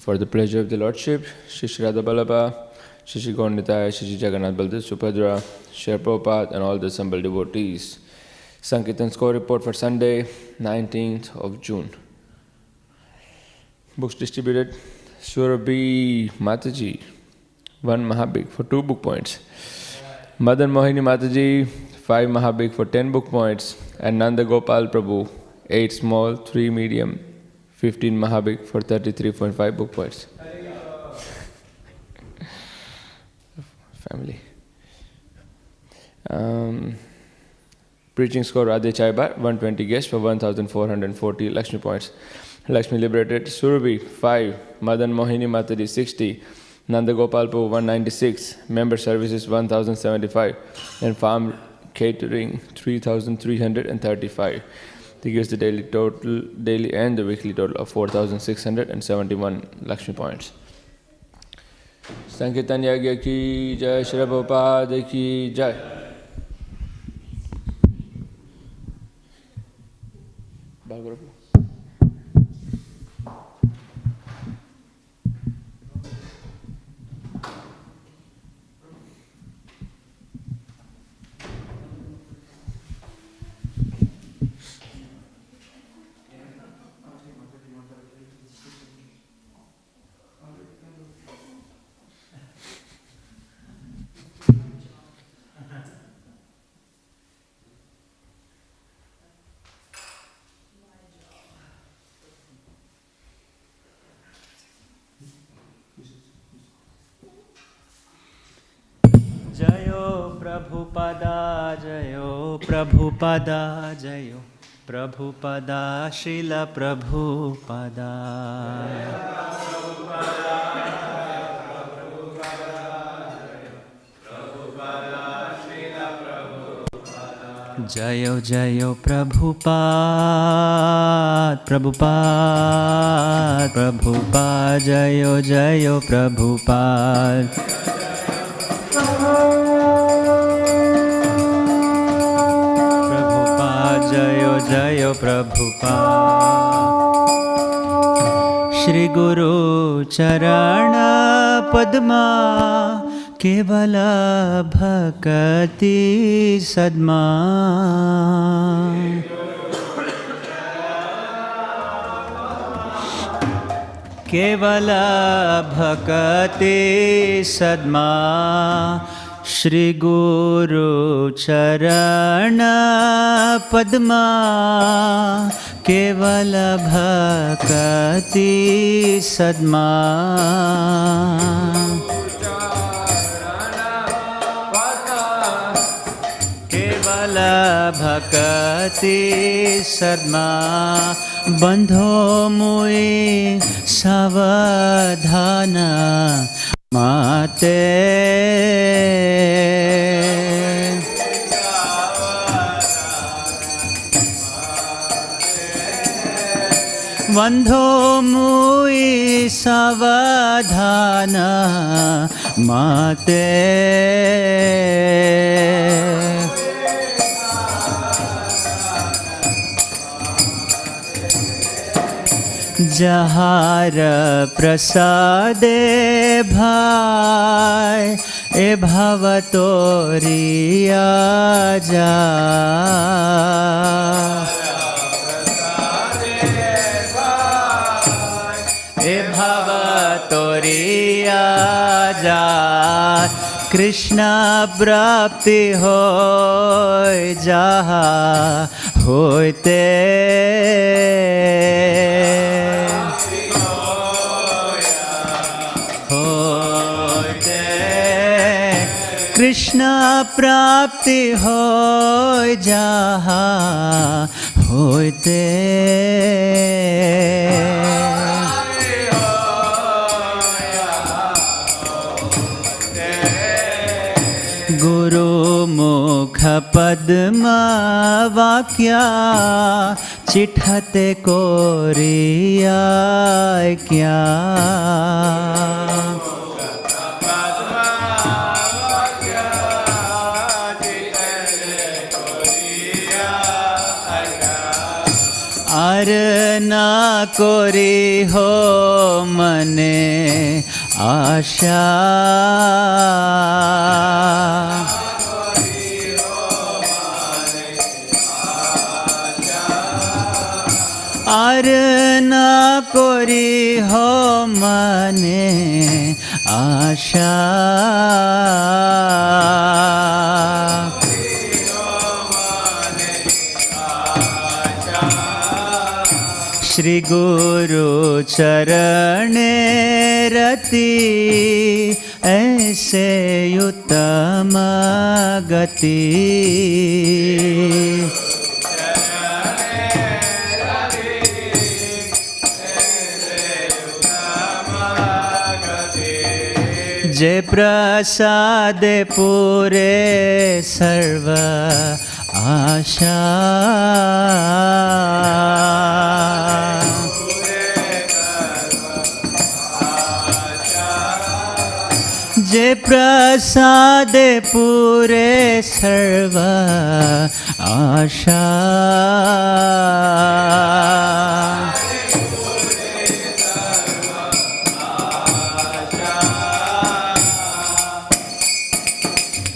For the pleasure of the Lordship, Shri Radha Ballabha, Shri Gonditaya, Shri Jagannath Baldev Subhadra, Shri Prabhupada and all the assembled devotees. Sankirtan score report for Sunday, 19th of June. Books distributed, Surabhi Mataji, 1 Mahabig for 2 book points. Madan Mohini Mataji, 5 Mahabig for 10 book points, and Nanda Gopal Prabhu, 8 small, 3 medium, 15 Mahabig for 33.5 book points. Family. Preaching score Radhe Chaibar, 120 guests for 1,440 Lakshmi points. Lakshmi liberated Surabhi, 5, Madan Mohini Mataji, 60, Nanda Gopal Prabhu, 196, member services 1,075, and farm catering 3,335. This gives the daily and the weekly total of 4,671 Lakshmi points. Sankirtan Yagya ki jai, Śrīmad Bhāgavatam ki jai. Bhagavatam. Jayo Prabhupada, Jayo Prabhupada, Jayo Prabhupada, Srila Prabhupada. Jayo Jayo Prabhupada, Prabhupada, Prabhupada, Jayo Jayo Prabhupada. Jayo Jayo Prabhupada. Shri Guru Charana Padma Kevala Bhakati Sadma. Kevala Bhakati Sadma. Shri Guru Charana Padma Kevala Bhakati Sadma. Kevala Bhakati Sadma. Bandho mui savadhana Mate. Bandho mui savadhana Mate. Jahar prasade bhai e bhavatoriya ja. E bhavatoriya ja. Krishna prapti hoy jaha hoite. Krishna prapti hoy jaha hoite. Guru mukha padma vakya chithate koriya kya. Arna kori ho mane asha. Arna kori ho mane asha. Shri गुरु चरणे रति ऐसे उत्तम गति। जे प्रसाद पूरे सर्व आशा। जे प्रसाद पूरे सर्व आशा।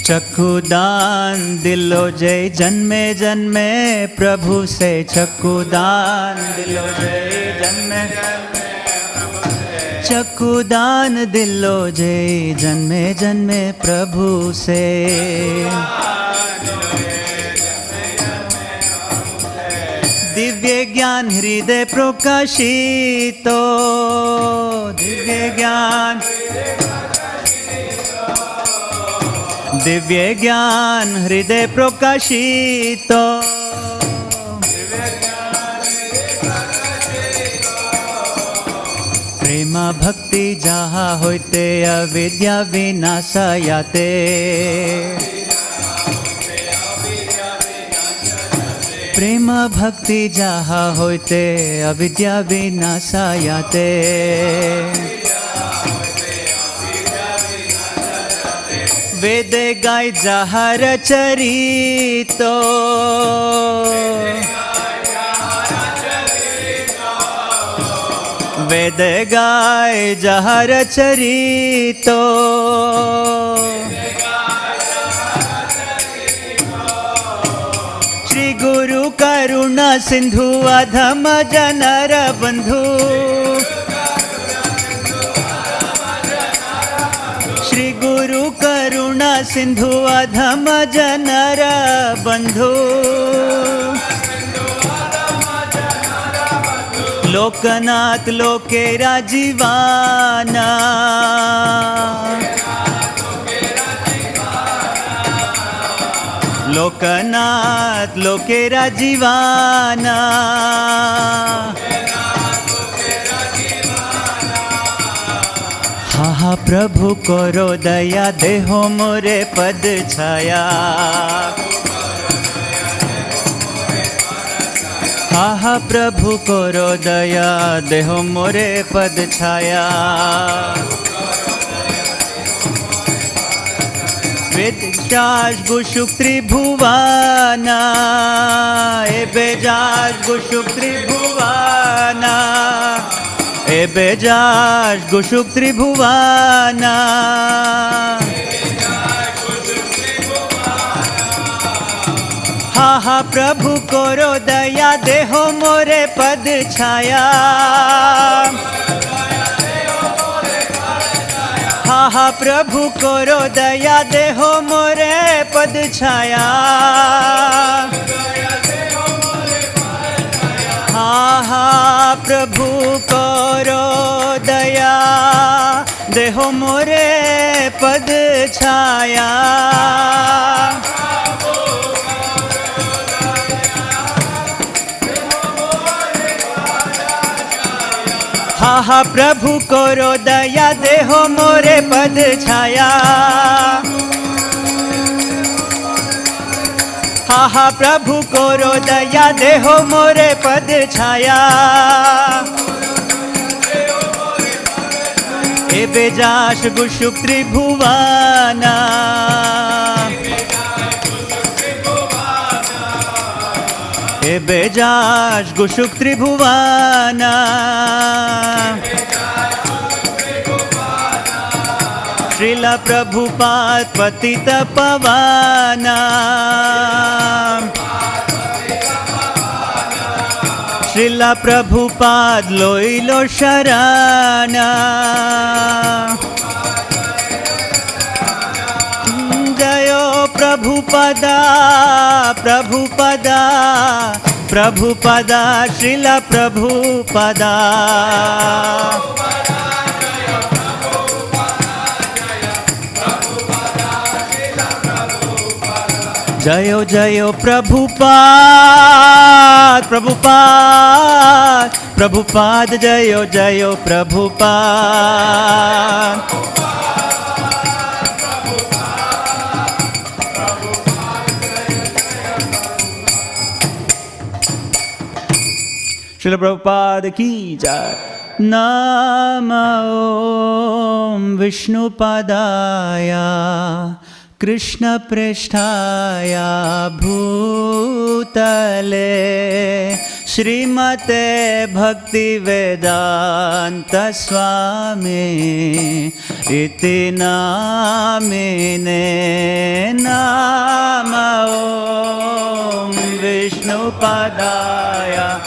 चक्षुदान दिलो जय जन्मे जन्मे प्रभु से। चक्षुदान दिलो जय जन्मे। चक्षुदान दिलो जय जन्मे जन्मे प्रभु से। दिव्य ज्ञान हृदय प्रकाशितो। दिव्य ज्ञान। दिव्य ज्ञान हृदय प्रकाशितो। प्रेम भक्ति जहाँ होते अविद्या विनाशायाते। प्रेम भक्ति जहाँ होते अविद्या विनाशायाते। वेद गाय जहर चरितो। वेद गाय जहर चरितो। श्री गुरु करुणा सिंधु अधम जनर बंधु। श्री गुरु करुणा सिंधु अधम जनर बंधु। लोकनाथ लोकेरा जीवाना। लोकनाथ लोकेरा जीवाना। हा प्रभु करो दया देहो मोरे पद छाया। हा प्रभु करो दया देहो मोरे पद छाया। वेदास गुशुक त्रिभुवाना। ए बेजास गुशुक त्रिभुवाना। ए बेजास गुशुक त्रिभुवाना। हा प्रभु करो दया देहो मोरे पद छाया। हा प्रभु करो दया देहो मोरे पद छाया। हा प्रभु करो दया देहो मोरे पद छाया। हा प्रभु करो दया देहो मोरे पद छाया। हा प्रभु करो दया देहो मोरे पद छाया। ए बेजाश गुशुक त्रिभुवाना। ए बेजाश गुशुक त्रिभुवाना। श्रील प्रभुपाद पतित पवाना। श्रील प्रभुपाद लोइलो शराना। जयो Prabhupada Prabhupada Prabhupada, Srila Prabhupada. Jayo Jayo Prabhupada, Prabhupada, Prabhupada, Jayo Jayo Prabhupada. Srila Prabhupada ki jai. Nama Om Vishnupadaya Krishna Pristhaya Bhutale Śrīmate Bhaktivedanta Swami Iti Namine. Nama Om Vishnupadaya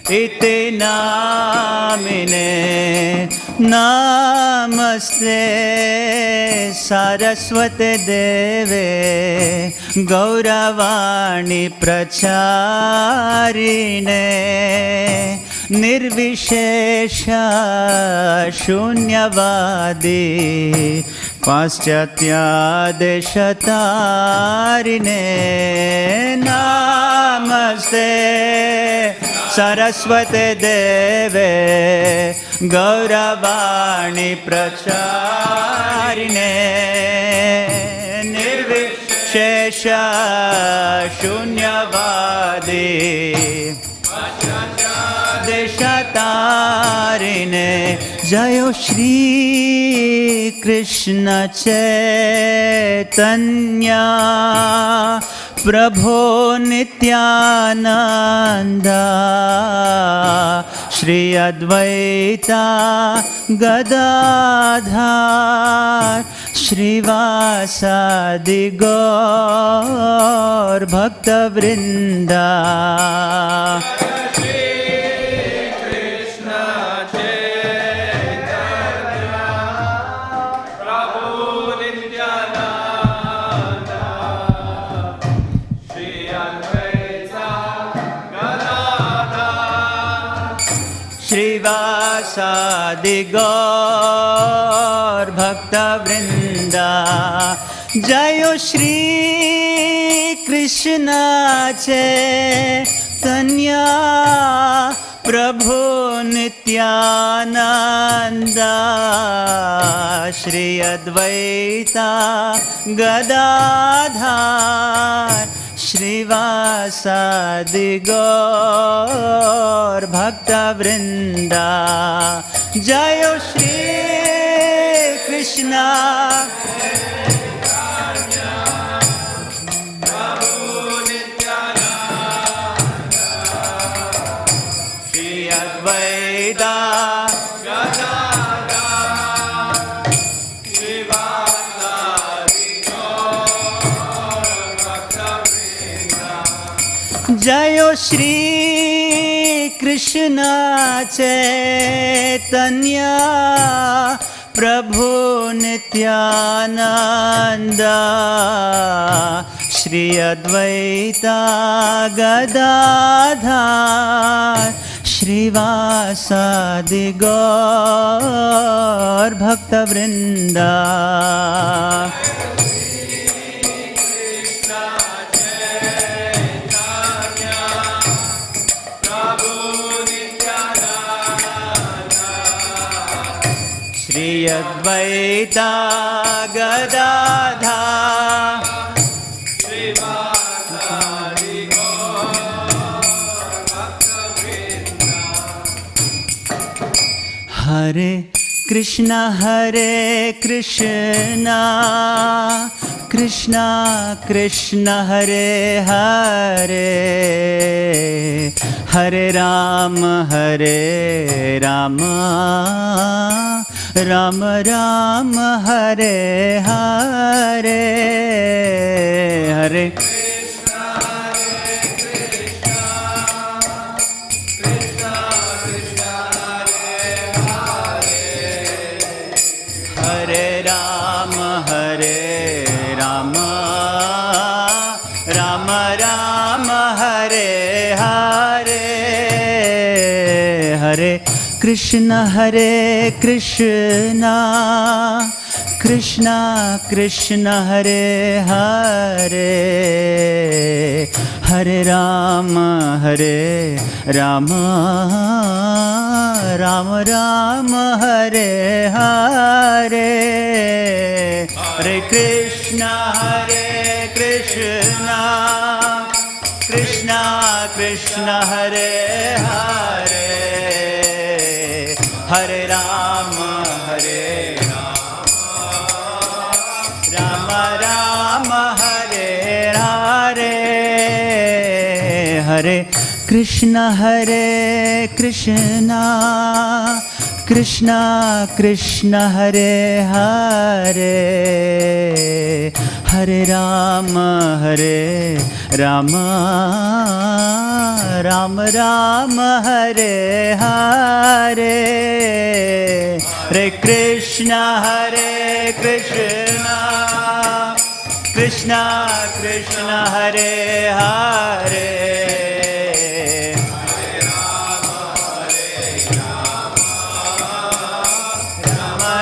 Iti namine. Namaste Saraswate Deve Gauravani Pracharine Nirvishesha Shunyavadi Paschatya Deshatarine. Namaste Saraswate Deve Gauravani Pracharine Nirvishesha Shunyavadi Deshatarine. Jayo Shri Krishna Chaitanya Prabhu Nityananda Shri Advaita Gadadhar Shrivasadi Gaur Bhaktivinoda. Shrivasadi Gaur Bhaktivinoda. Jayo Shri Krishna Chaitanya Prabhu Nityananda Shri Advaita Gadadhar Shrivasadi Gaur Bhaktivinoda. Jayo Shri Krishna Shri Advaita Jayo Shri Krishna Chaitanya Prabhu Nityananda Shri Advaita Gadadhar Shrivasadi Gaur Bhaktivinoda. Shri Advaita Gadadhar Shrivasadi Gaur Bhaktivinoda. Hare Krishna Krishna Krishna Hare Hare Hare Rama Rama Rama Hare Hare Hare Krishna Krishna Krishna Rama Rama Hare Hare, Hare Krishna Hare Krishna, Krishna Krishna Hare Hare, Hare Rama Rama, Rama Rama Hare Hare, Hare Krishna Krishna, Krishna Krishna Hare Hare, Hare Rama Rama Rama Hare Hare, Hare Krishna Krishna, Krishna Krishna Hare Hare, Hare Rama Rama, Rama Rama Hare Hare, Hare Krishna Krishna, Krishna Krishna Hare Hare,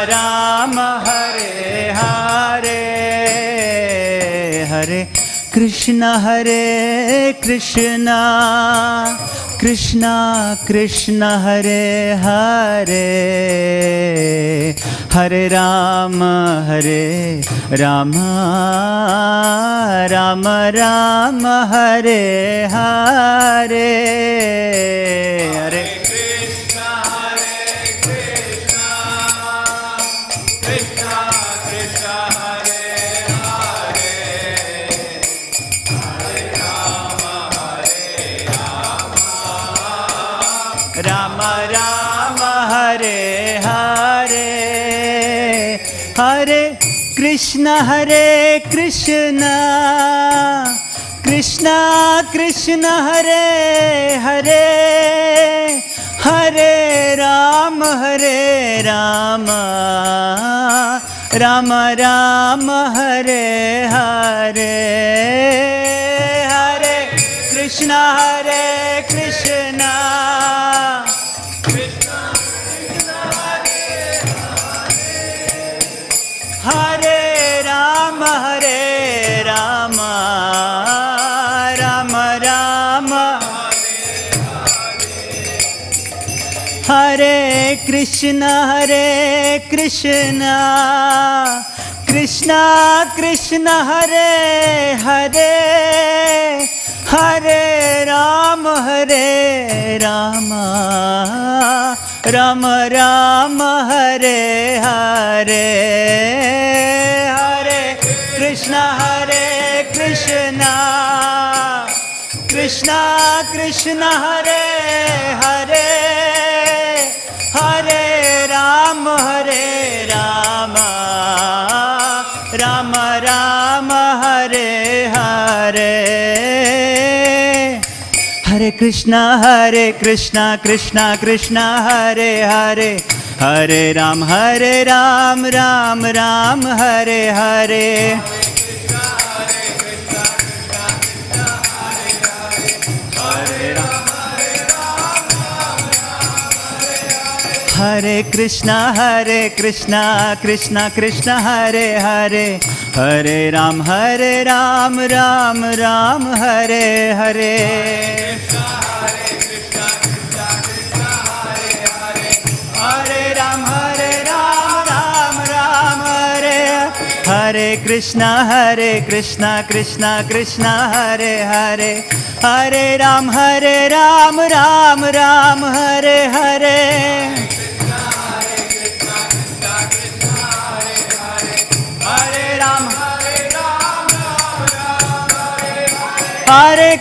Rama Hare Hare, Hare Krishna Krishna, Krishna Krishna Hare Hare, Hare Rama Rama, Rama Rama Hare Hare, Hare Rama Rama Hare Hare, Hare Krishna Krishna, Krishna Krishna Hare Hare, Hare Rama Rama Rama Hare Hare, Hare Krishna Krishna, Hare Rama Rama Rama, Hare Krishna Krishna, Krishna Krishna Hare Hare, Hare Rama Rama Rama Hare Hare, Hare Krishna Krishna, Krishna Krishna Hare Hare, Hare Rama Rama Rama Hare Hare, Hare Krishna Krishna, Krishna Hare Hare, Hare Ram Ram Ram Hare Hare, Hare Krishna Krishna, Krishna Hare Hare, Hare Ram Ram Ram Hare Hare, Hare Ram Ram Ram Hare, Hare Krishna Krishna, Krishna Hare Hare, Hare Ram Ram Ram Hare Hare, Hare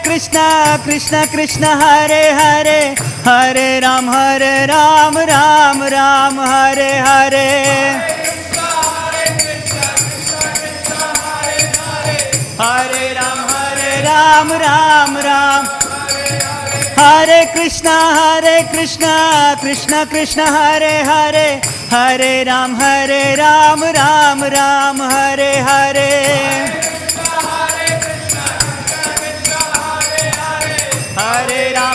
Krishna Krishna Hare Hare, Hare Ram Ram Ram Hare Hare, Hare Ram Ram Ram, Hare Krishna Krishna Hare Hare, Hare Ram Ram Ram Hare Hare, Hare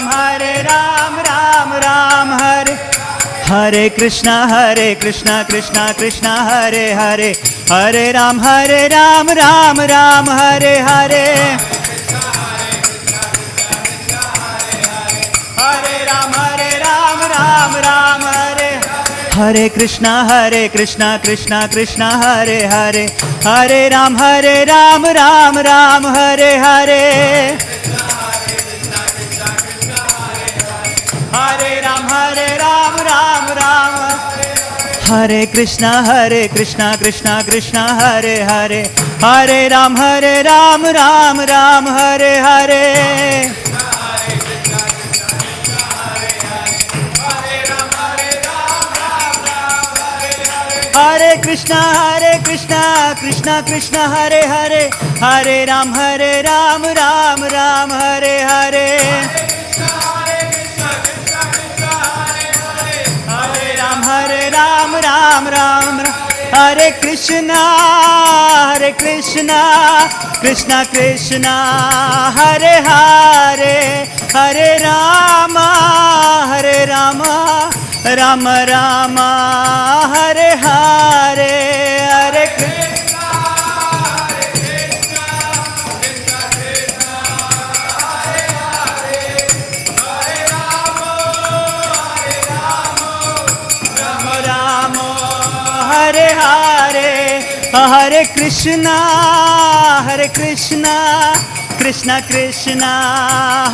Ram, Ram Ram, Hare Hare Krishna, Krishna Krishna, Hare Hare, Hare Ram, Ram Ram, Hare Hare. Hare Ram, Ram Hare. Hare Krishna, Krishna Krishna, Hare Hare, Hare Ram, Ram Hare Hare. Hare Ram, Ram Hare Krishna, Krishna Hare Hare, Hare Ram, Ram Hare Hare. Hare Krishna, Krishna Hare Hare, Hare Ram, Ram Hare Hare. Hare Ram, Ram Hare Krishna, Krishna Krishna, Hare Hare, Hare Rama, Rama Rama, Hare Hare, Hare Krishna, Krishna Hare Hare, Hare Rama, Rama Rama, Hare Hare, Hare Krishna, Krishna Krishna,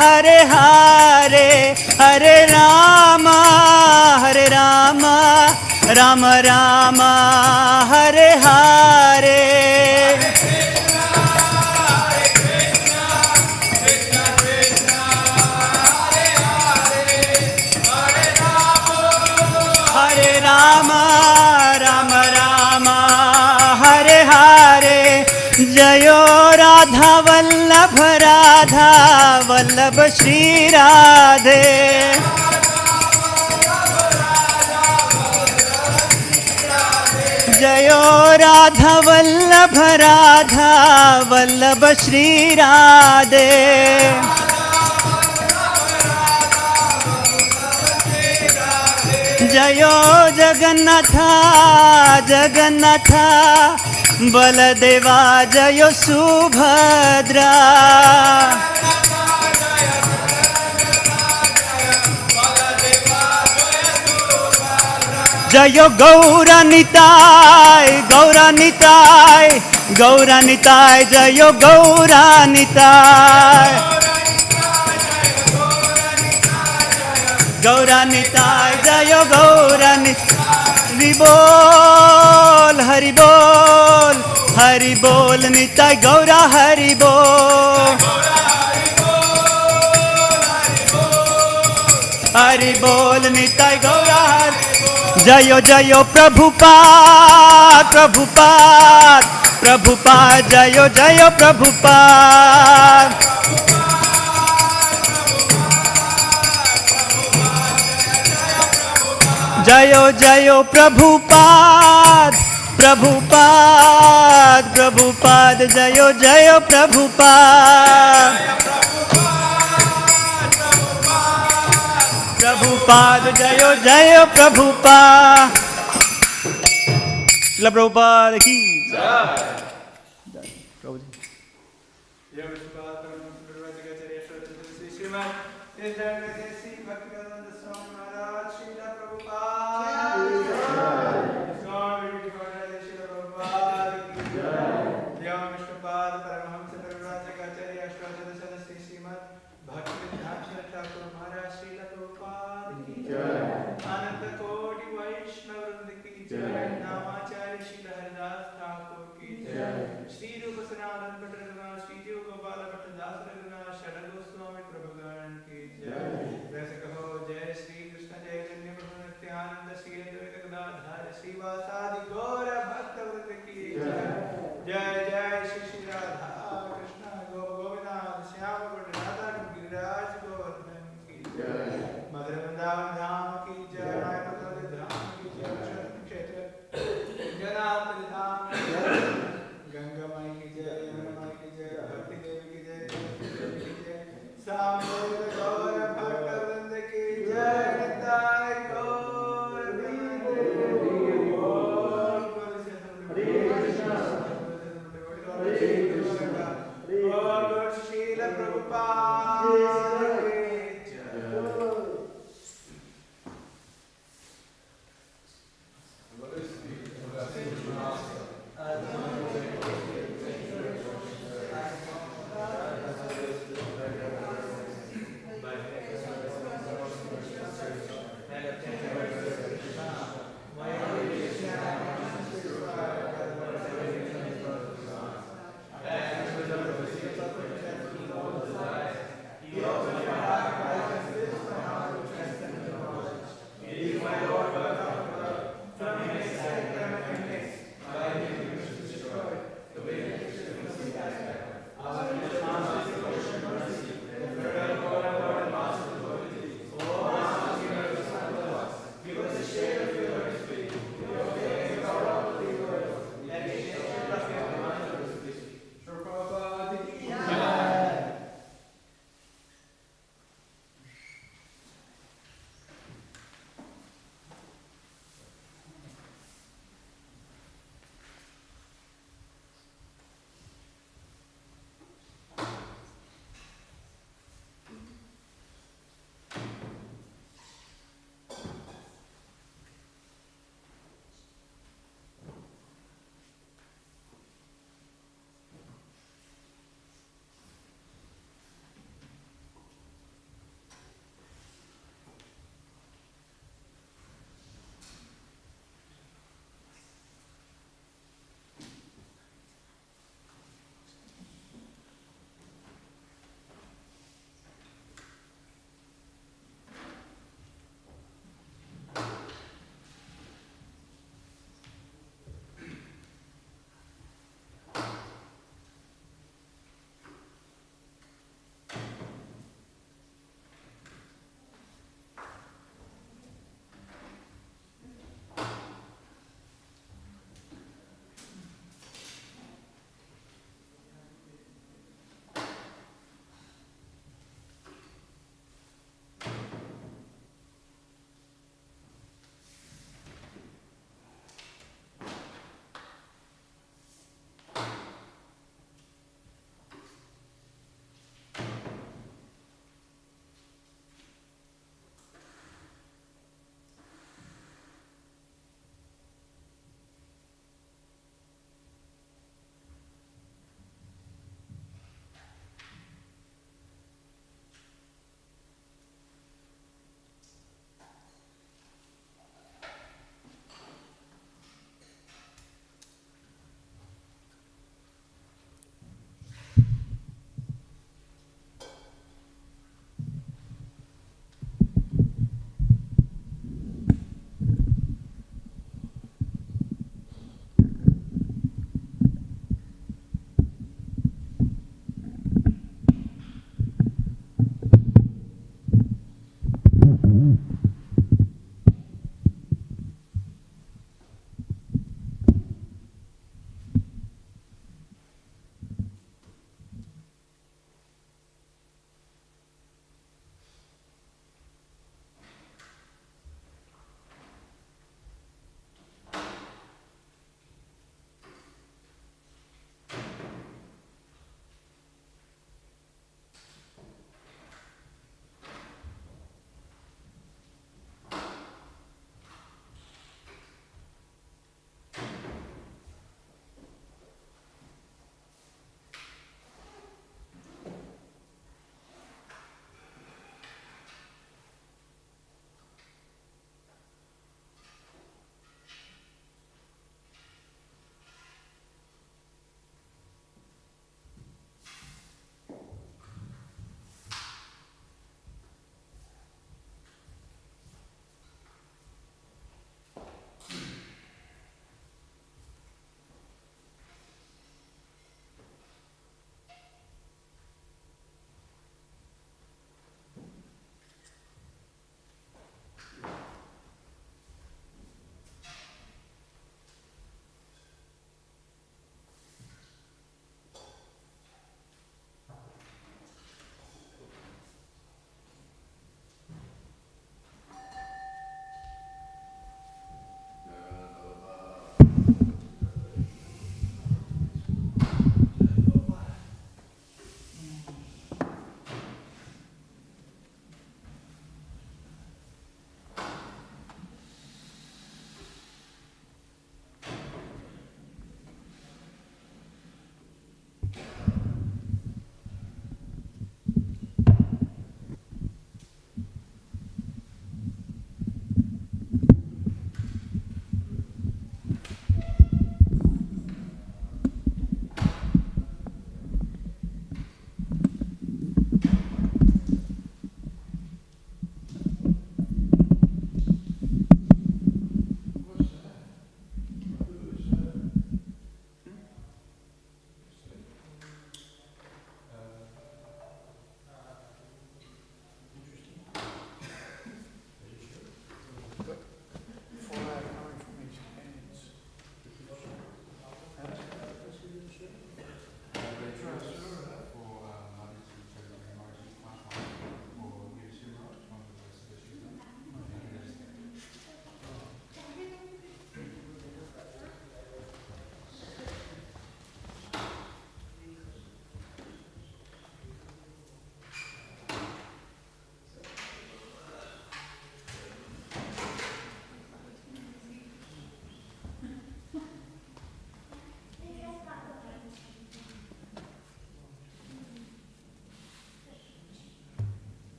Hare Hare, Hare Rama, Rama Rama, Hare Hare. Hare Rama, Rama Rama, Hare Hare. Jayo Radha Vallabh Shri Radhe. Jayo Radha Vallabh Shri Radhe. Jayo Jagannatha Baladeva, Jayo Subhadra. Jayo Gauranitai, Jayo Gauranitai. Jayo Gauranitai. Hari Bol, Nitai Gaura, Hari Bol. Hari Bol, Nitai Gaura, Hari Bol. Jayo Prabhupada, Jayo Prabhupada. Jayo Prabhupada, Jayo Prabhupada. Prabhupada, Jayo Prabhupada. Shila Prabhupada ki jai. Bhaktivedanta Swami Maharaj, Srila Prabhupada. Swami Shila Prabhupada ki jai. Vishnupada Paramahamsa Prabhupada Śrīmad Bhaktivedanta Maharaj, Srila Prabhupada ki jai. Ananta Koti Vaishnava ki jai. Namacharya Srila Haridas Thakur ki jai. Shri Rupa Sanatana Patrana, Shri Gopala Patrana, Shara Goswami Prabhupada ki jai. Vैसे कहो जय श्री कृष्ण चैतन्य प्रभु नित्यानंद श्री अद्वैत गदाधर श्रीवासादि गौर भक्तवृंद की जय। जय जय श्री श्री राधा कृष्ण गोविंद श्याम राधा गिरिराज गोवर्धन की जय। मधुर वृंदावन धाम की जय। मायापत धाम की जय। क्षेत्र जनार्दन धाम की जय। गंगा माई की जय। यमुना माई की जय। भक्ति देवी की जय। सामवेद गौर भक्त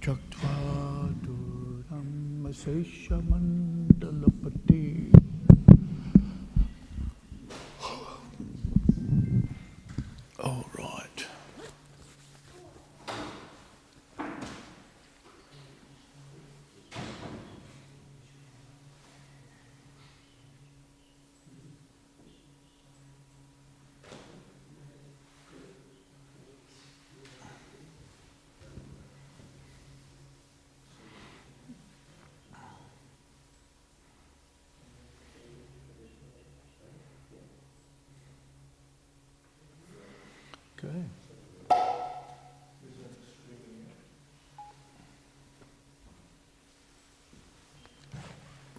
Chaktva Duram Sesha Mandalapati. All right. Okay.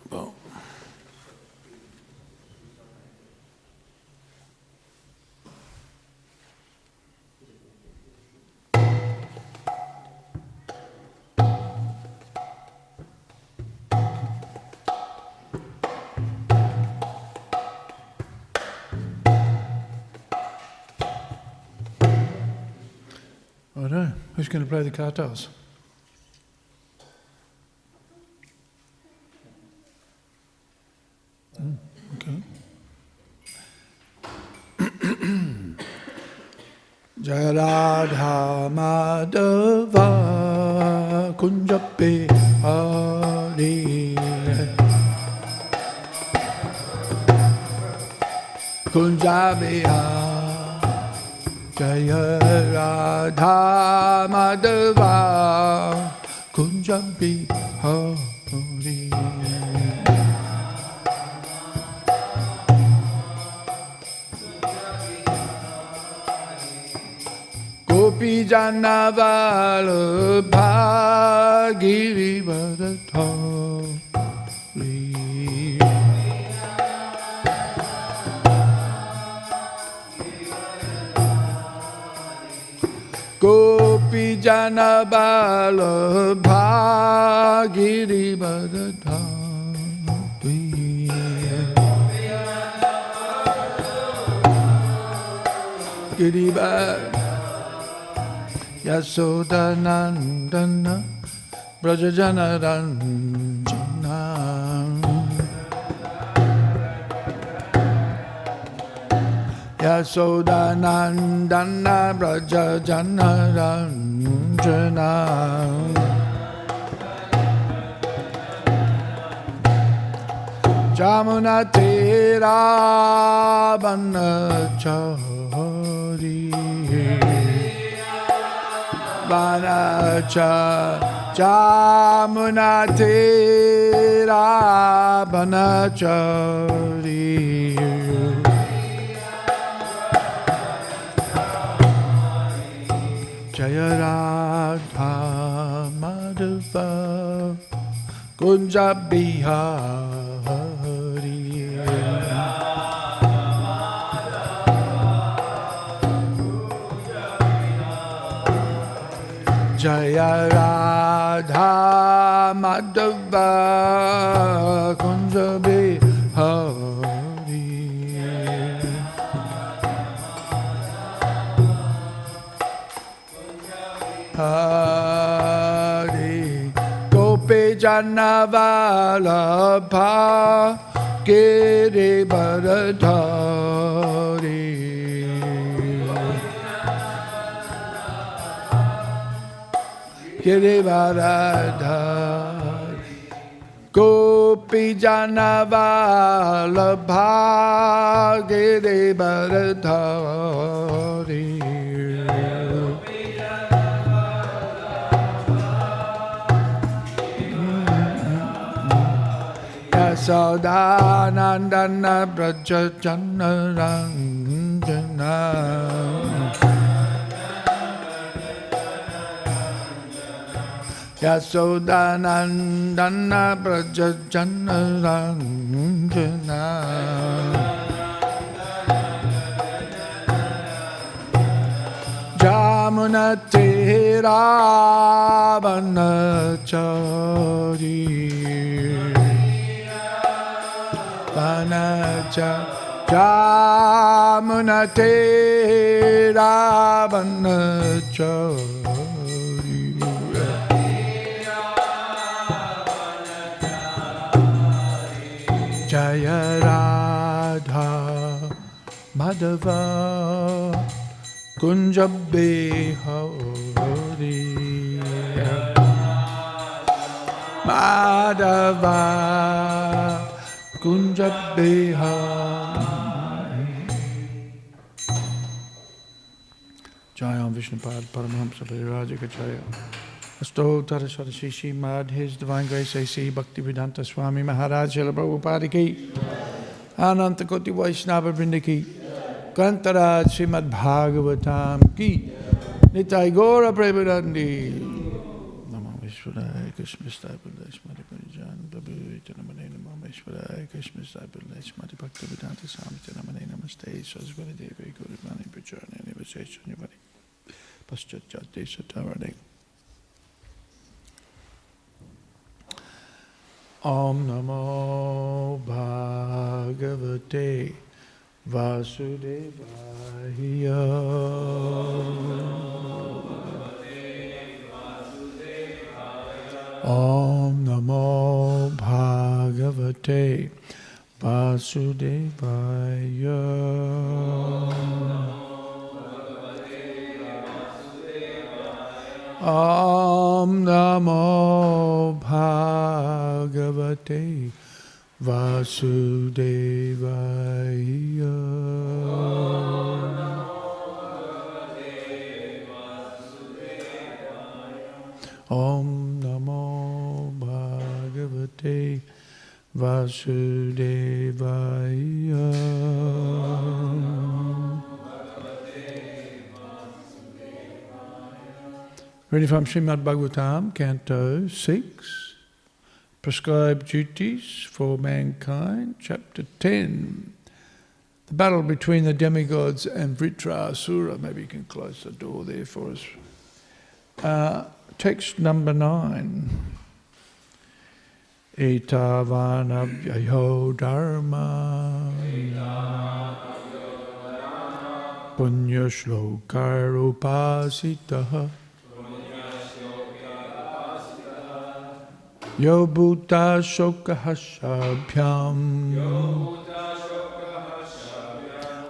Well. I don't know. Who's going to play the kartals? Okay. Jaya Radha Madhava Kunjapi Hare Kunjapi Hare Jaya Radha Madhava Kunjapi Hare Gopi Jana Vallabha Girivardhari Gopi Jana Vallabha Girivardhari Girivardhari Yasoda Nandana Brajajana Ranjana Yasoda Nandana Brajajana Ranjana Jamuna Tera Banachari Banacha Jamuna Tera Banachari Jaya Radha Madhava Kunja Bihari Jaya Radha Madhava Kunja Bihari Hare Gopi Jana Vallabha Girivardhari Girivardhari Gopi Jana Vallabha Girivardhari Yasoda Nandana Brajajana Ranjana Yasoda Nandana Brajajana Ranjana Jamuna Tera Banachari Banacha Jamuna Tera Banachari Jaya Radha Madhava Kunja Bihari Madhava Kunja Bihari. Jayam Vishnupad Paramahamsa Bhaktivedanta Asto Taraswati Śrīmad, His Divine Grace A.C. Bhaktivedanta Swami Maharaj Srila Prabhupada ki, Ananta Koti Vaishnava Vrinda ki, Kantaraj Śrīmad Bhāgavatam ki, Nitai Gaura Prabhupada Namo Vishwadaya Krishna Stapula Smati Parijan Prabhu Itanamane Namo Vishwadaya Krishna Stapula Smati Bhaktivedanta Swami Itanamane Namaste Saraswati Devi Guruvani Pachana Nivasesha Nivani Paschatjate Satarade. Om Namo Bhagavate Vasudevaya. Om Namo Bhagavate Vasudevaya. Om Namo Bhagavate Vasudevaya. Om Namo Bhagavate Vasudevaya. Reading from Śrīmad Bhāgavatam, Canto 6, Prescribed Duties for Mankind, Chapter 10, the battle between the demigods and Vritrasura. Maybe you can close the door there for us. Text number 9. Etavanavyayo dharma punya shlokar upasitaha Yo bhuta shokahashabhyam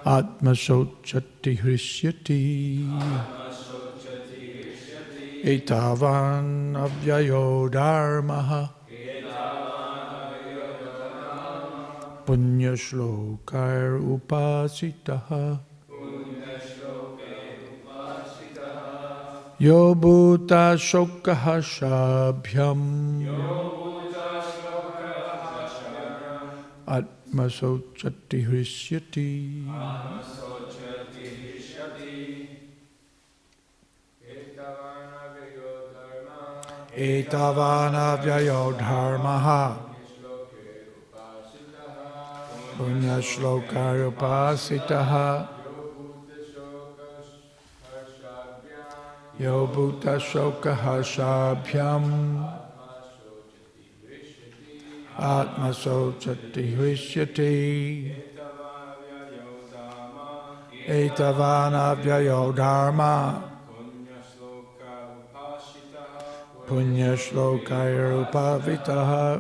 atma sochati hrishyati etavan avyayo dharmaha punya shlokar upasitaha Yo bhuta shokahashabhyam atma sochati hrishyati etavanavyayo dharmaha punya shlokar upasitaha Yo bhuta shokahashabhyam atma sochati hrishyati etavanavyayo dharma punya shlokaya upavitaha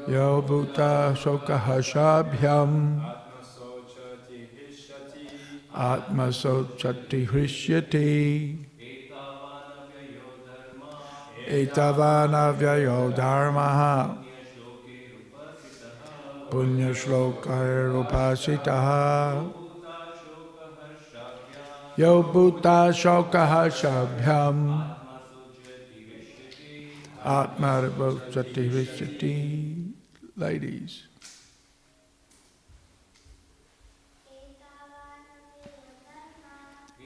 Yo bhuta shokahashabhyam atma sochati hrishyati etavanavyayo dharmaha punya shlokaya upasitaha Yo bhuta shokahashabhyam atma sochati hrishyati. Ladies.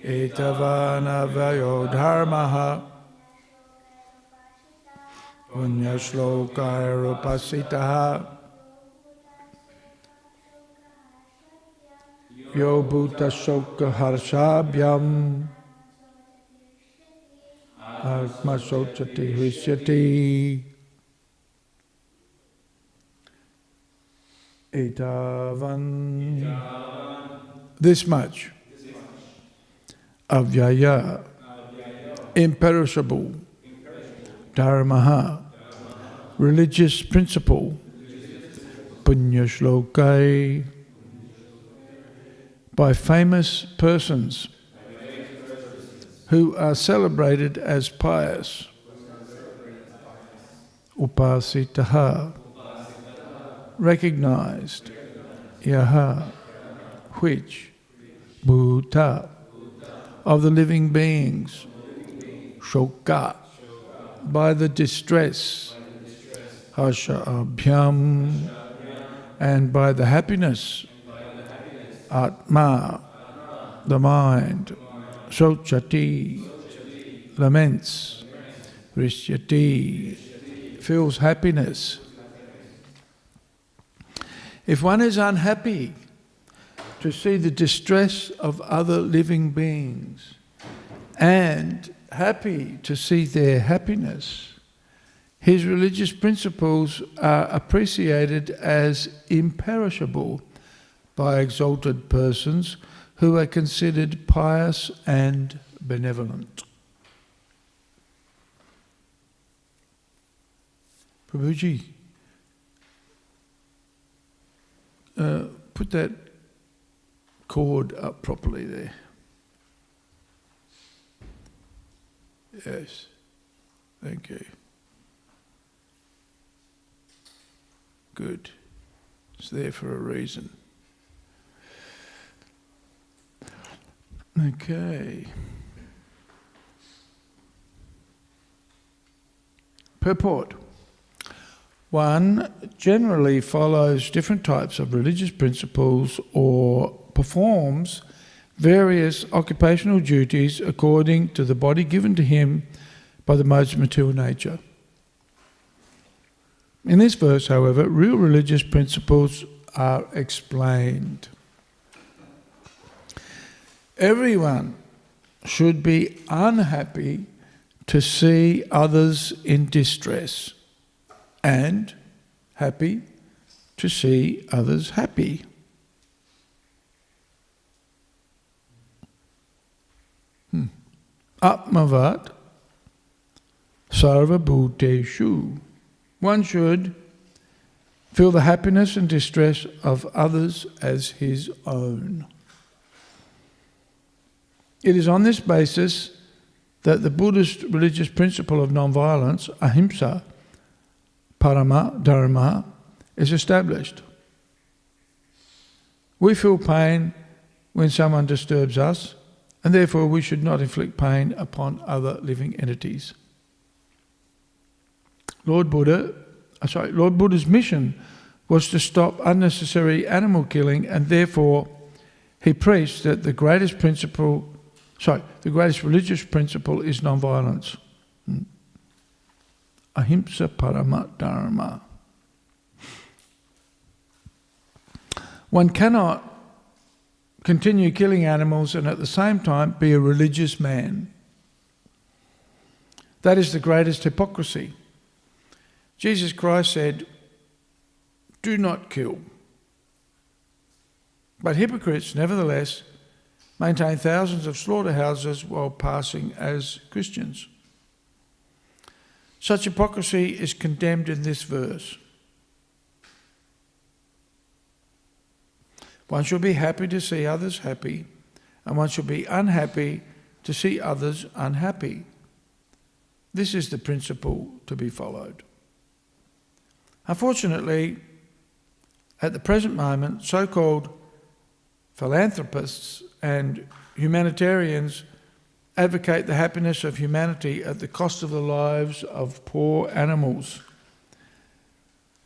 Etavanavyayo dharmaha punya shlokaya upasitaha Yo bhuta shokahashabhyam atma sochati hrishyati etavan. This much. Avyaya, imperishable, dharmaha, religious principle, punya shlokai, by famous persons who are celebrated as pious, upasitaha, recognized, yaha, which, bhuta, of the living beings, shoka, by the distress, hasha abhyam, and by the happiness, atma, the mind, sochati, laments, rishyati, feels happiness. If one is unhappy to see the distress of other living beings and happy to see their happiness, his religious principles are appreciated as imperishable by exalted persons who are considered pious and benevolent. Prabhuji, put that cord up properly there. Yes, thank you. Good. It's there for a reason. Okay. Purport. One generally follows different types of religious principles or performs various occupational duties according to the body given to him by the modes of material nature. In this verse, however, real religious principles are explained. Everyone should be unhappy to see others in distress and happy to see others happy. Atmavat sarva bhuteshu. One should feel the happiness and distress of others as his own. It is on this basis that the Buddhist religious principle of non-violence, ahimsa, parama dharma, is established. We feel pain when someone disturbs us, and therefore we should not inflict pain upon other living entities. Lord Buddha's mission was to stop unnecessary animal killing, and therefore he preached that the greatest religious principle is non-violence. Ahimsa parama dharma. One cannot continue killing animals and at the same time be a religious man. That is the greatest hypocrisy. Jesus Christ said, "Do not kill." But hypocrites, nevertheless, maintain thousands of slaughterhouses while passing as Christians. Such hypocrisy is condemned in this verse. One should be happy to see others happy, and one should be unhappy to see others unhappy. This is the principle to be followed. Unfortunately, at the present moment, so-called philanthropists and humanitarians advocate the happiness of humanity at the cost of the lives of poor animals.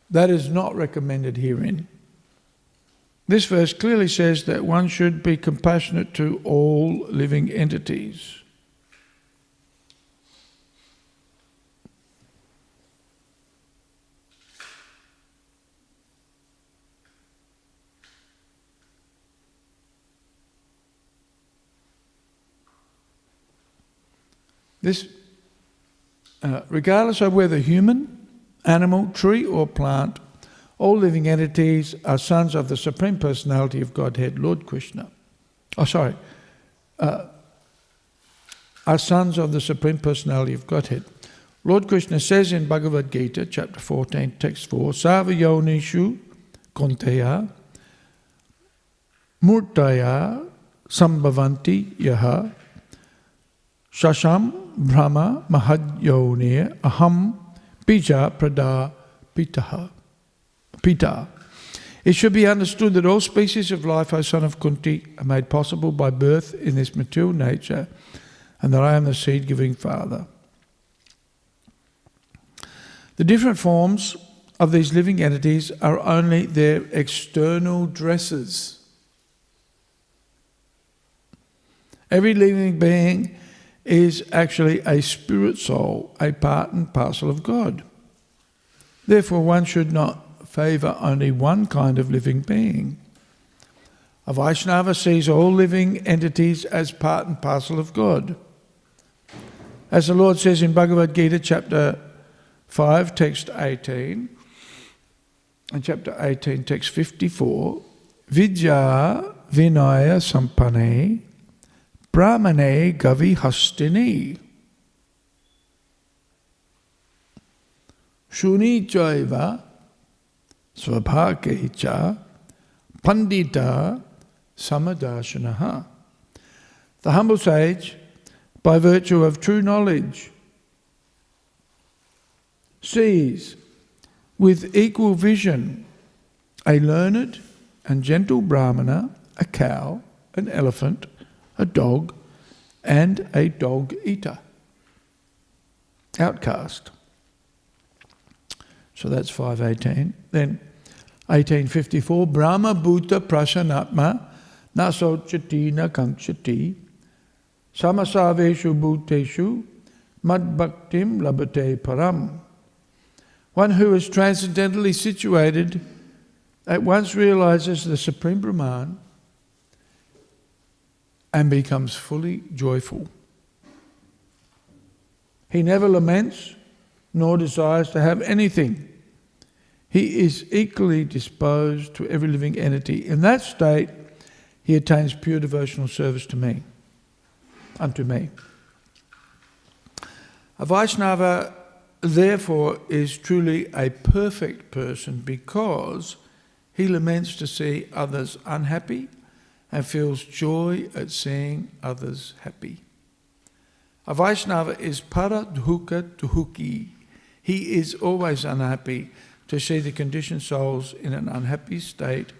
That is not recommended herein. This verse clearly says that one should be compassionate to all living entities. This, regardless of whether human, animal, tree or plant, all living entities are sons of the Supreme Personality of Godhead, Lord Krishna. Are sons of the Supreme Personality of Godhead. Lord Krishna says in Bhagavad Gita, chapter 14, text 4, Sarvayonishu konteya murtaya sambhavanti yaha shasham brahma mahadyonir aham bija prada pita. It should be understood that all species of life, O son of Kunti, are made possible by birth in this material nature, and that I am the seed-giving father. The different forms of these living entities are only their external dresses. Every living being is actually a spirit soul, a part and parcel of God. Therefore, one should not favour only one kind of living being. A Vaishnava sees all living entities as part and parcel of God. As the Lord says in Bhagavad Gita, chapter 5, text 18, and chapter 18, text 54, Vidya Vinaya Sampane Brahmane Gavi Hastini Shuni Chaiva Svabhakecha Pandita Samadashanaha. The humble sage, by virtue of true knowledge, sees with equal vision a learned and gentle brahmana, a cow, an elephant, a dog, and a dog-eater, outcast. So that's 518. Then 1854, Brahma Bhuta Prasanatma Nasochati na Kankshati Samasaveshu Bhuteshu Madbhaktim Labate Param. One who is transcendentally situated at once realizes the Supreme Brahman and becomes fully joyful. He never laments nor desires to have anything. He is equally disposed to every living entity. In that state, he attains pure devotional service to me, unto me. A Vaishnava, therefore, is truly a perfect person because he laments to see others unhappy and feels joy at seeing others happy. A Vaishnava is para dhuka dhuki. He is always unhappy to see the conditioned souls in an unhappy state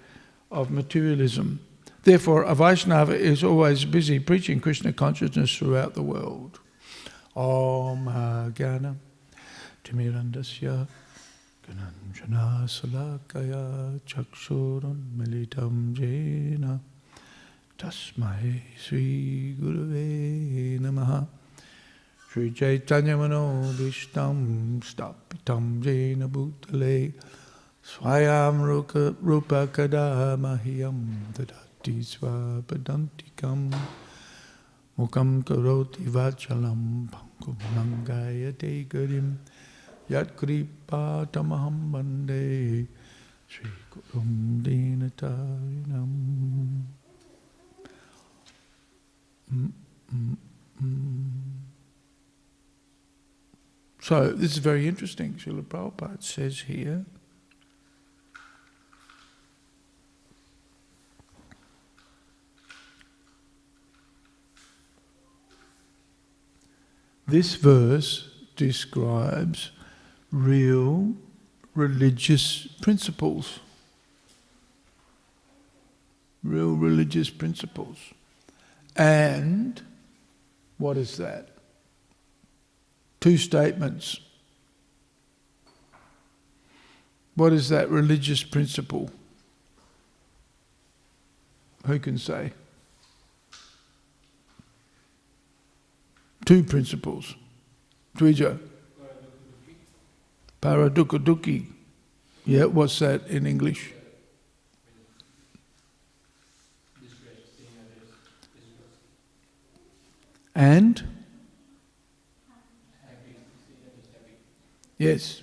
of materialism. Therefore, a Vaishnava is always busy preaching Krishna consciousness throughout the world. Om Jnana Timirandasya Gananjana Salakaya Chakshurun Militam Jena Tasmai Sri Gurave Namaha Sri Chaitanya Mano Vishtam Stapitam Jena Bhutale Swayam Rupa Kada Mahiyam Dadati Swapadantikam Mukam Karoti Vachalam Pankum Nangayate Garim Yat Kripa Tamaham Bande Sri Kurum Dinatarinam. So this is very interesting. Srila Prabhupada says here, this verse describes real religious principles. Real religious principles. And what is that? Two statements. What is that religious principle? Who can say? Two principles. Dvija. Paradukkha. Yeah, what's that in English? And? Yes.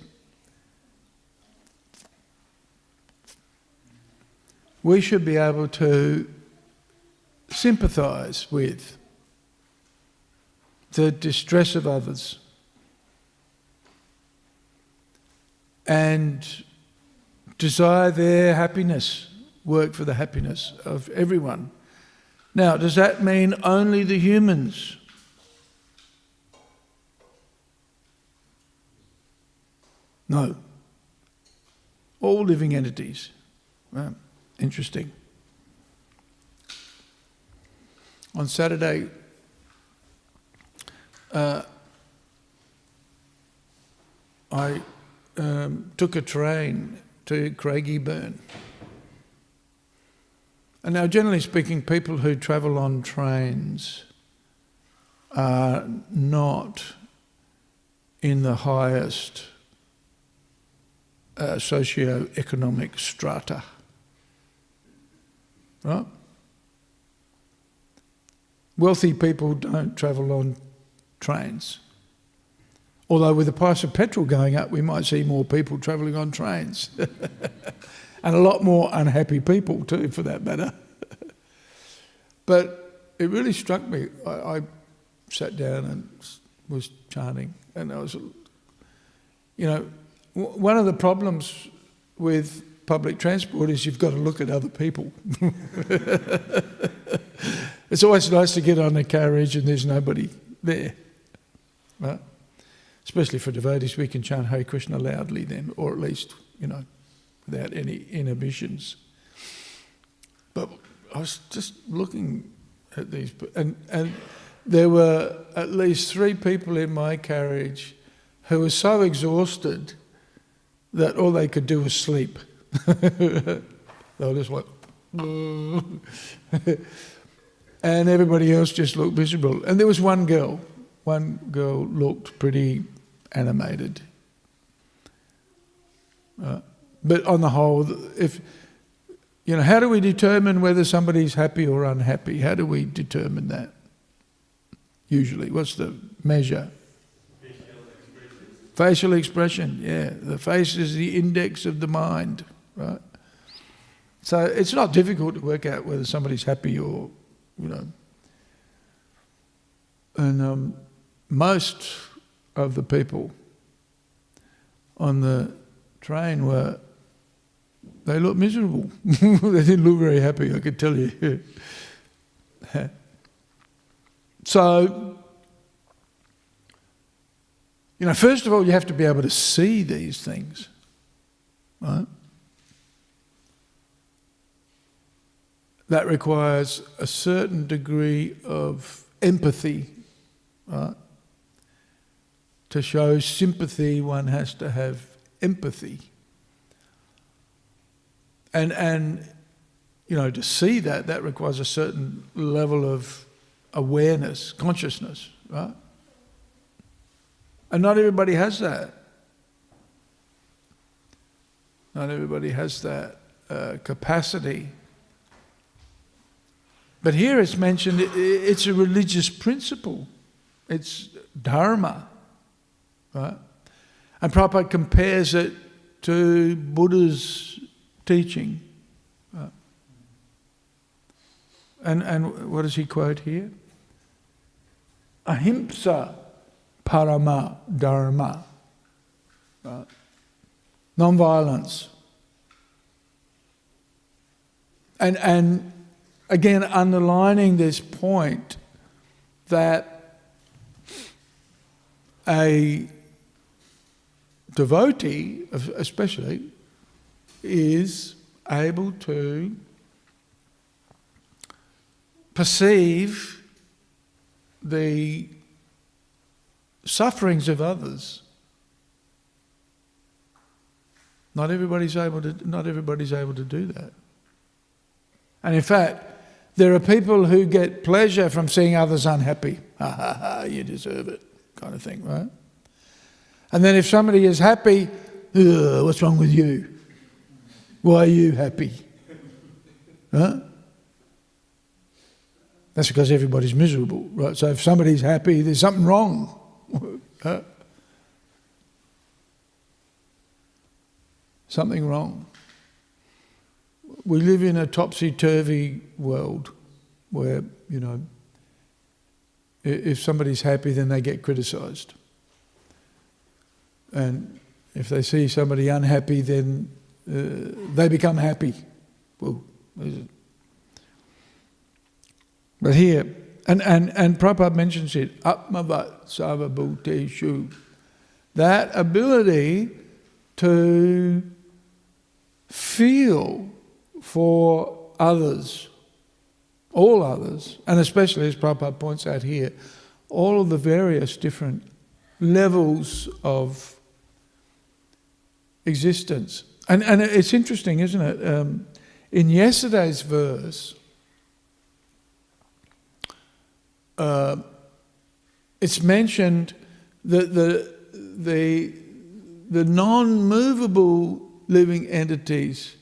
We should be able to sympathize with the distress of others. and desire their happiness, work for the happiness of everyone. Now, does that mean only the humans? No. All living entities. Wow. Interesting. On Saturday, I took a train to Craigieburn. And now, generally speaking, people who travel on trains are not in the highest socio-economic strata, right? Wealthy people don't travel on trains. Although with the price of petrol going up, we might see more people travelling on trains. And a lot more unhappy people too, for that matter. But it really struck me. I sat down and was chanting, and I was, one of the problems with public transport is you've got to look at other people. It's always nice to get on a carriage and there's nobody there, right? Especially for devotees, we can chant Hare Krishna loudly then, or at least, without any inhibitions. But I was just looking at these, and there were at least 3 people in my carriage who were so exhausted that all they could do was sleep. They were just like, and everybody else just looked miserable. And there was one girl looked pretty animated. But on the whole, how do we determine whether somebody's happy or unhappy? How do we determine that? Usually, what's the measure? Facial expression, yeah. The face is the index of the mind, right? So it's not difficult to work out whether somebody's happy or, And most of the people on the train they looked miserable. They didn't look very happy, I could tell you. So, first of all, you have to be able to see these things, right? That requires a certain degree of empathy, right? To show sympathy, one has to have empathy. And to see that requires a certain level of awareness, consciousness, right? And not everybody has that. Not everybody has that capacity. But here it's mentioned, it's a religious principle. It's dharma, right? And Prabhupada compares it to Buddha's teaching. Right? And what does he quote here? Ahimsa parama dharma. Right? Non-violence. And again, underlining this point that a devotee, especially, is able to perceive the sufferings of others. Not everybody's able to do that. And in fact, there are people who get pleasure from seeing others unhappy. Ha ha ha, you deserve it, kind of thing, right? And then if somebody is happy, what's wrong with you? Why are you happy? Huh? That's because everybody's miserable, right? So if somebody's happy, there's something wrong. Huh? Something wrong. We live in a topsy-turvy world where, if somebody's happy, then they get criticised. And, If they see somebody unhappy, then they become happy. Well, but here, and Prabhupada mentions it, Atmavat Sarvabhuteshu, that ability to feel for others, all others, and especially, as Prabhupada points out here, all of the various different levels of existence. And it's interesting, isn't it? In yesterday's verse, it's mentioned that the non-movable living entities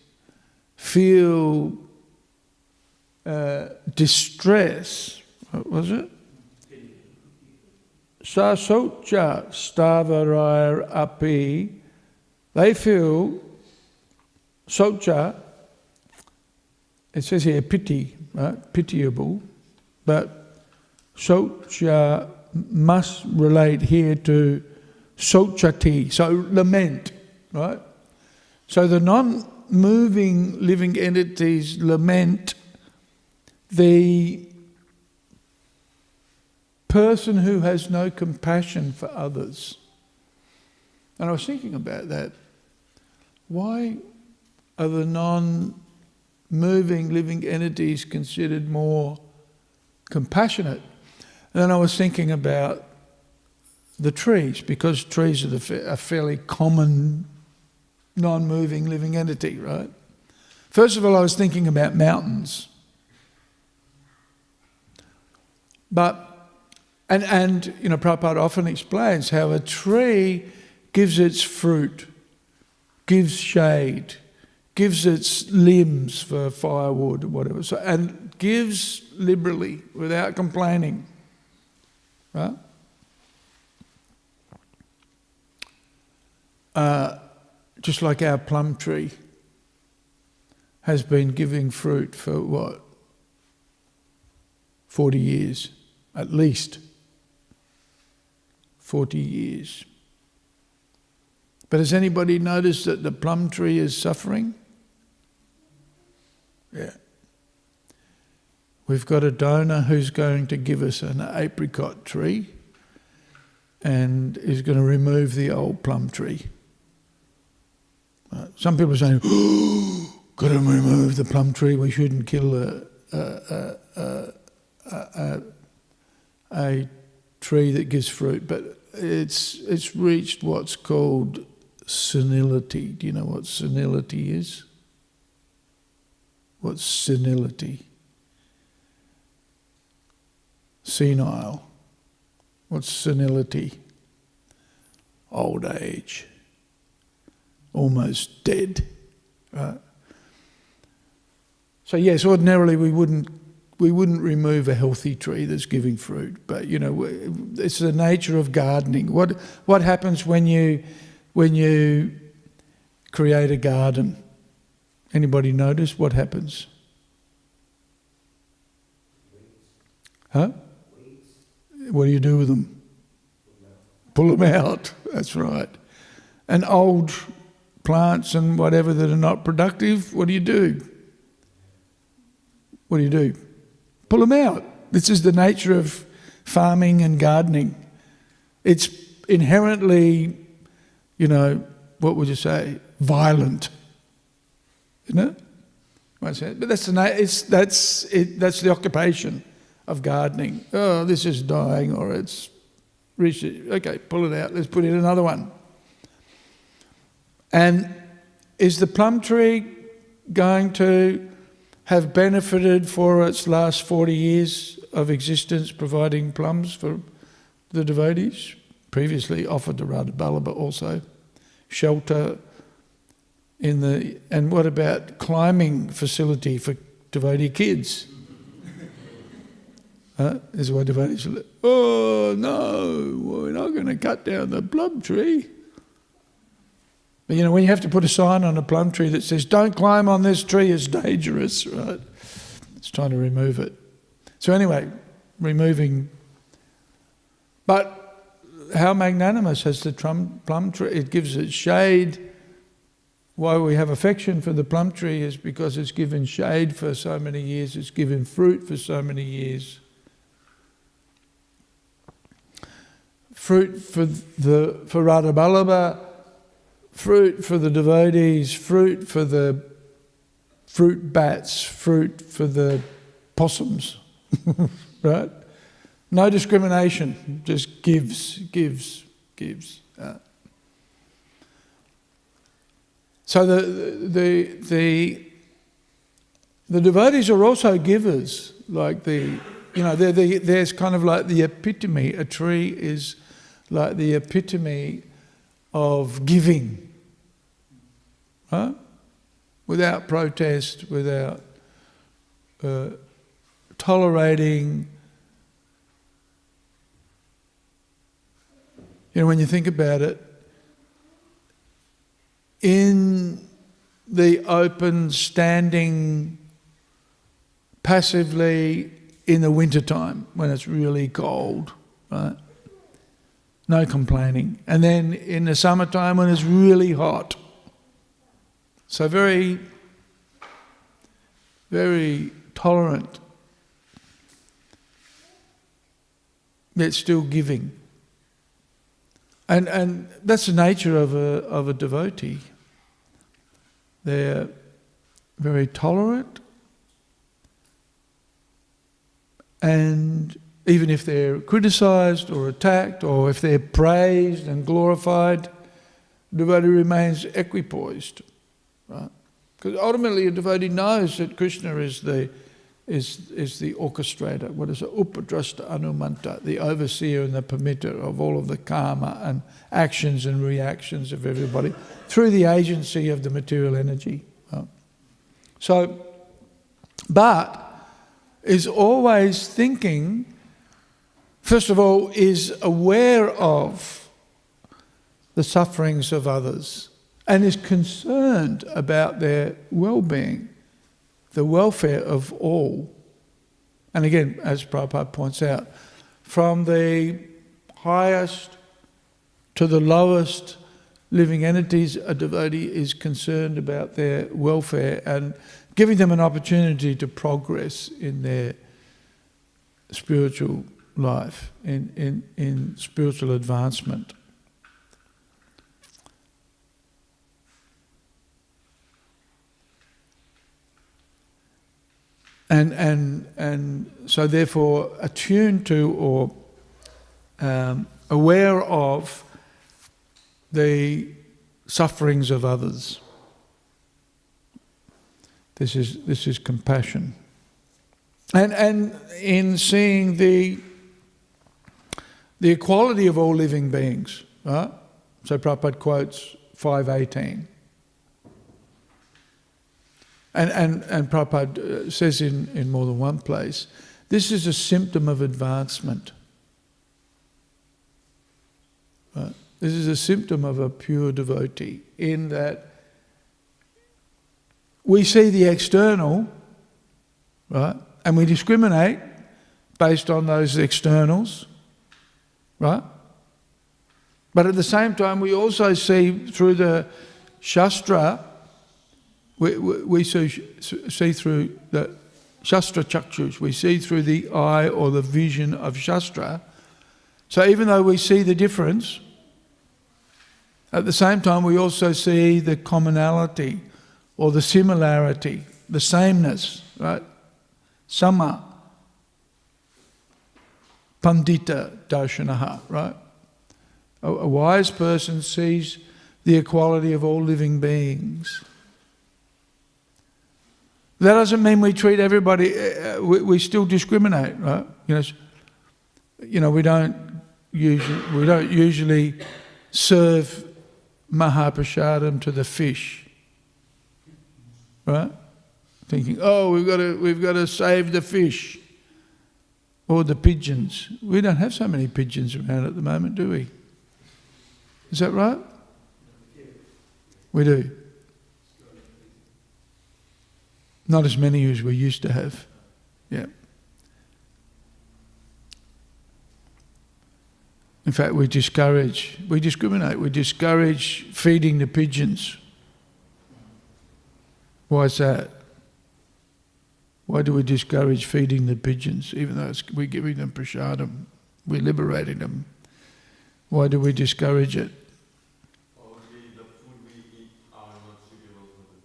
feel distress. What was it? Sasocha stavarar api. They feel socha. It says here pity, right? Pitiable, but socha must relate here to sochati, so lament, right? So the non-moving living entities lament the person who has no compassion for others. And I was thinking about that. Why are the non-moving living entities considered more compassionate? And then I was thinking about the trees, because trees are a fairly common non-moving living entity, right? First of all, I was thinking about mountains. But, and you know, Prabhupada often explains how a tree gives its fruit, gives shade, gives its limbs for firewood or whatever, so, and gives liberally without complaining, right? Just like our plum tree has been giving fruit for what? 40 years, at least 40 years. But has anybody noticed that the plum tree is suffering? Yeah. We've got a donor who's going to give us an apricot tree and is going to remove the old plum tree. Some people are saying, oh, got to remove the plum tree, we shouldn't kill a tree that gives fruit. But it's reached what's called senility. Do you know what senility is? What's senility? Senile. What's senility? Old age. Almost dead. Right? So yes, ordinarily we wouldn't remove a healthy tree that's giving fruit, but you know, it's the nature of gardening. What happens when you create a garden? Anybody notice what happens? Huh? What do you do with them? Pull them out. That's right. And old plants and whatever that are not productive, what do you do? What do you do? Pull them out. This is the nature of farming and gardening. It's inherently, you know, what would you say, violent, isn't it? But that's the occupation of gardening. Oh, this is dying, or it's reached it. Okay, pull it out. Let's put in another one. And is the plum tree going to have benefited for its last 40 years of existence providing plums for the devotees? Previously offered to Radha Ballabha also. Shelter and what about climbing facility for devotee kids? This is why devotees are like, oh no, we're not going to cut down the plum tree. But you know, when you have to put a sign on a plum tree that says, don't climb on this tree, it's dangerous, right? It's trying to remove it. So anyway, removing. But how magnanimous has the plum tree? It gives it shade. Why we have affection for the plum tree is because it's given shade for so many years, it's given fruit for so many years. Fruit for Radha Vallabha, fruit for the devotees, fruit for the fruit bats, fruit for the possums, right? No discrimination, just gives. So the devotees are also givers, like there's kind of like the epitome. A tree is like the epitome of giving, right? Without protest, without tolerating. When you think about it, in the open, standing passively in the wintertime when it's really cold, right? No complaining. And then in the summertime when it's really hot. So very, very tolerant, yet still giving. And that's the nature of a devotee. They're very tolerant, and even if they're criticised or attacked, or if they're praised and glorified, the devotee remains equipoised, right? Because ultimately a devotee knows that Krishna is the orchestrator. What is it? Upadrashta Anumanta, the overseer and the permitter of all of the karma and actions and reactions of everybody through the agency of the material energy. So, but is always thinking, first of all, is aware of the sufferings of others and is concerned about their well-being, the welfare of all. And again, as Prabhupada points out, from the highest to the lowest living entities, a devotee is concerned about their welfare and giving them an opportunity to progress in their spiritual life, in spiritual advancement. And so therefore attuned to or aware of the sufferings of others. This is compassion. And in seeing the equality of all living beings, right? So Prabhupada quotes 5:18. And Prabhupada says in more than one place, this is a symptom of advancement. Right? This is a symptom of a pure devotee, in that we see the external, right, and we discriminate based on those externals, right? But at the same time, we also see through the Shastra, we see through the Shastra Chakshus, we see through the eye or the vision of Shastra. So even though we see the difference, at the same time we also see the commonality or the similarity, the sameness, right? Sama, Pandita Darshanaha, right? A wise person sees the equality of all living beings. That doesn't mean we treat everybody, we still discriminate, right? We don't usually serve Mahaprasadam to the fish, right? Thinking, we've got to save the fish or the pigeons. We don't have so many pigeons around at the moment, do we? Is that right? We do. Not as many as we used to have. Yeah. In fact, we discriminate. We discourage feeding the pigeons. Why is that? Why do we discourage feeding the pigeons, even though we're giving them prasadam, we're liberating them? Why do we discourage it? Obviously, the food we eat are not suitable for the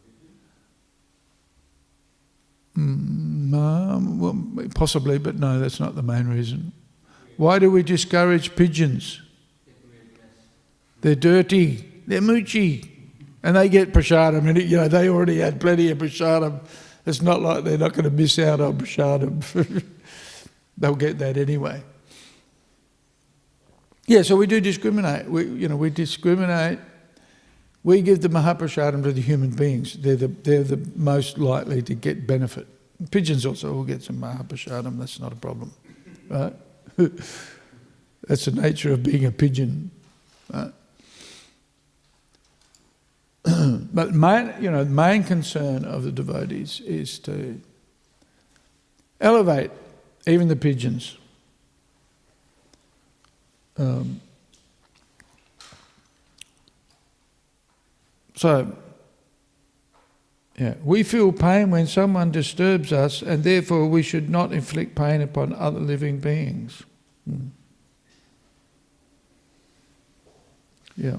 pigeons. Well, possibly, but no, that's not the main reason. Why do we discourage pigeons? They're dirty, they're moochie, and they get prasadam, and they already had plenty of prasadam. It's not like they're not going to miss out on prasadam. They'll get that anyway. Yeah, so we do discriminate. We discriminate. We give the Mahaprasadam to the human beings. They're the most likely to get benefit. Pigeons also will get some Mahaprasadam. That's not a problem, right? That's the nature of being a pigeon, right? But the main concern of the devotees is to elevate even the pigeons. We feel pain when someone disturbs us, and therefore we should not inflict pain upon other living beings. Yeah.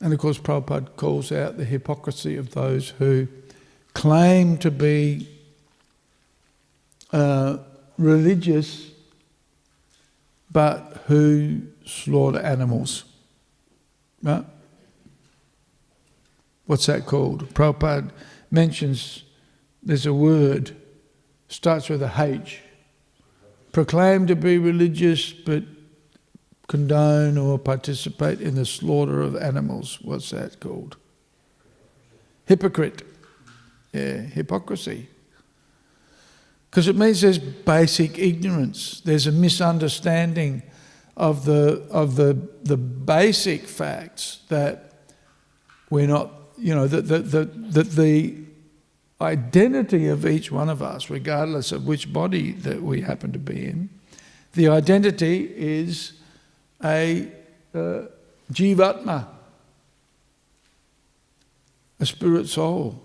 And of course Prabhupada calls out the hypocrisy of those who claim to be religious but who slaughter animals. Right? What's that called? Prabhupada mentions there's a word, starts with a H. Proclaim to be religious but condone or participate in the slaughter of animals. What's that called? Hypocrite. Yeah, hypocrisy. Because it means there's basic ignorance. There's a misunderstanding of the basic facts that we're not, that the identity of each one of us, regardless of which body that we happen to be in, the identity is a jivatma, a spirit soul.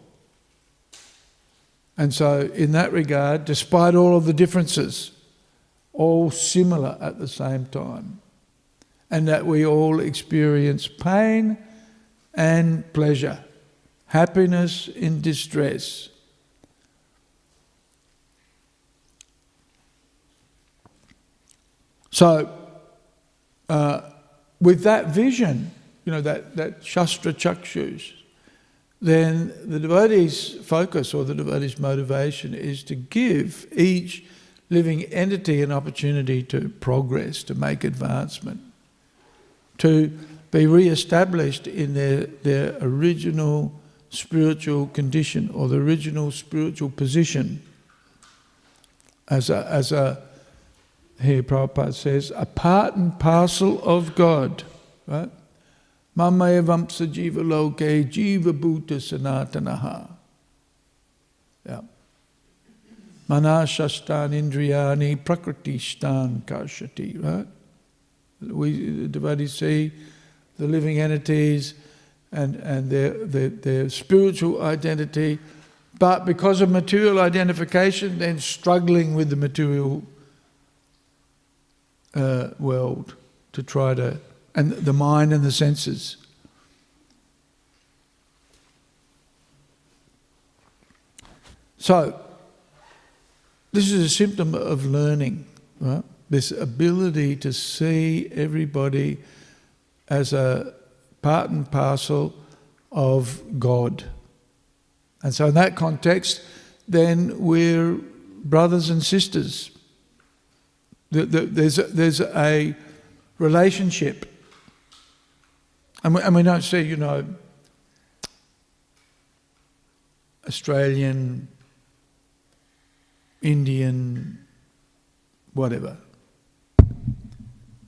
And so in that regard, despite all of the differences, all similar at the same time, and that we all experience pain and pleasure, happiness in distress. So, with that vision, that Shastra Chakshus, then the devotee's focus or the devotee's motivation is to give each living entity an opportunity to progress, to make advancement, to be re-established in their original spiritual condition or the original spiritual position here Prabhupada says, a part and parcel of God, right? Mamaya vamsa jiva loke jiva bhuta sanatanaha. Yeah. Manashastan indriyani prakriti-stan karshati, right? The devotees see the living entities and their spiritual identity, but because of material identification, then struggling with the material world to try to, and the mind and the senses. So, this is a symptom of learning, right? This ability to see everybody as a part and parcel of God. And so in that context, then we're brothers and sisters. There's a relationship. And we don't see, Australian, Indian, whatever.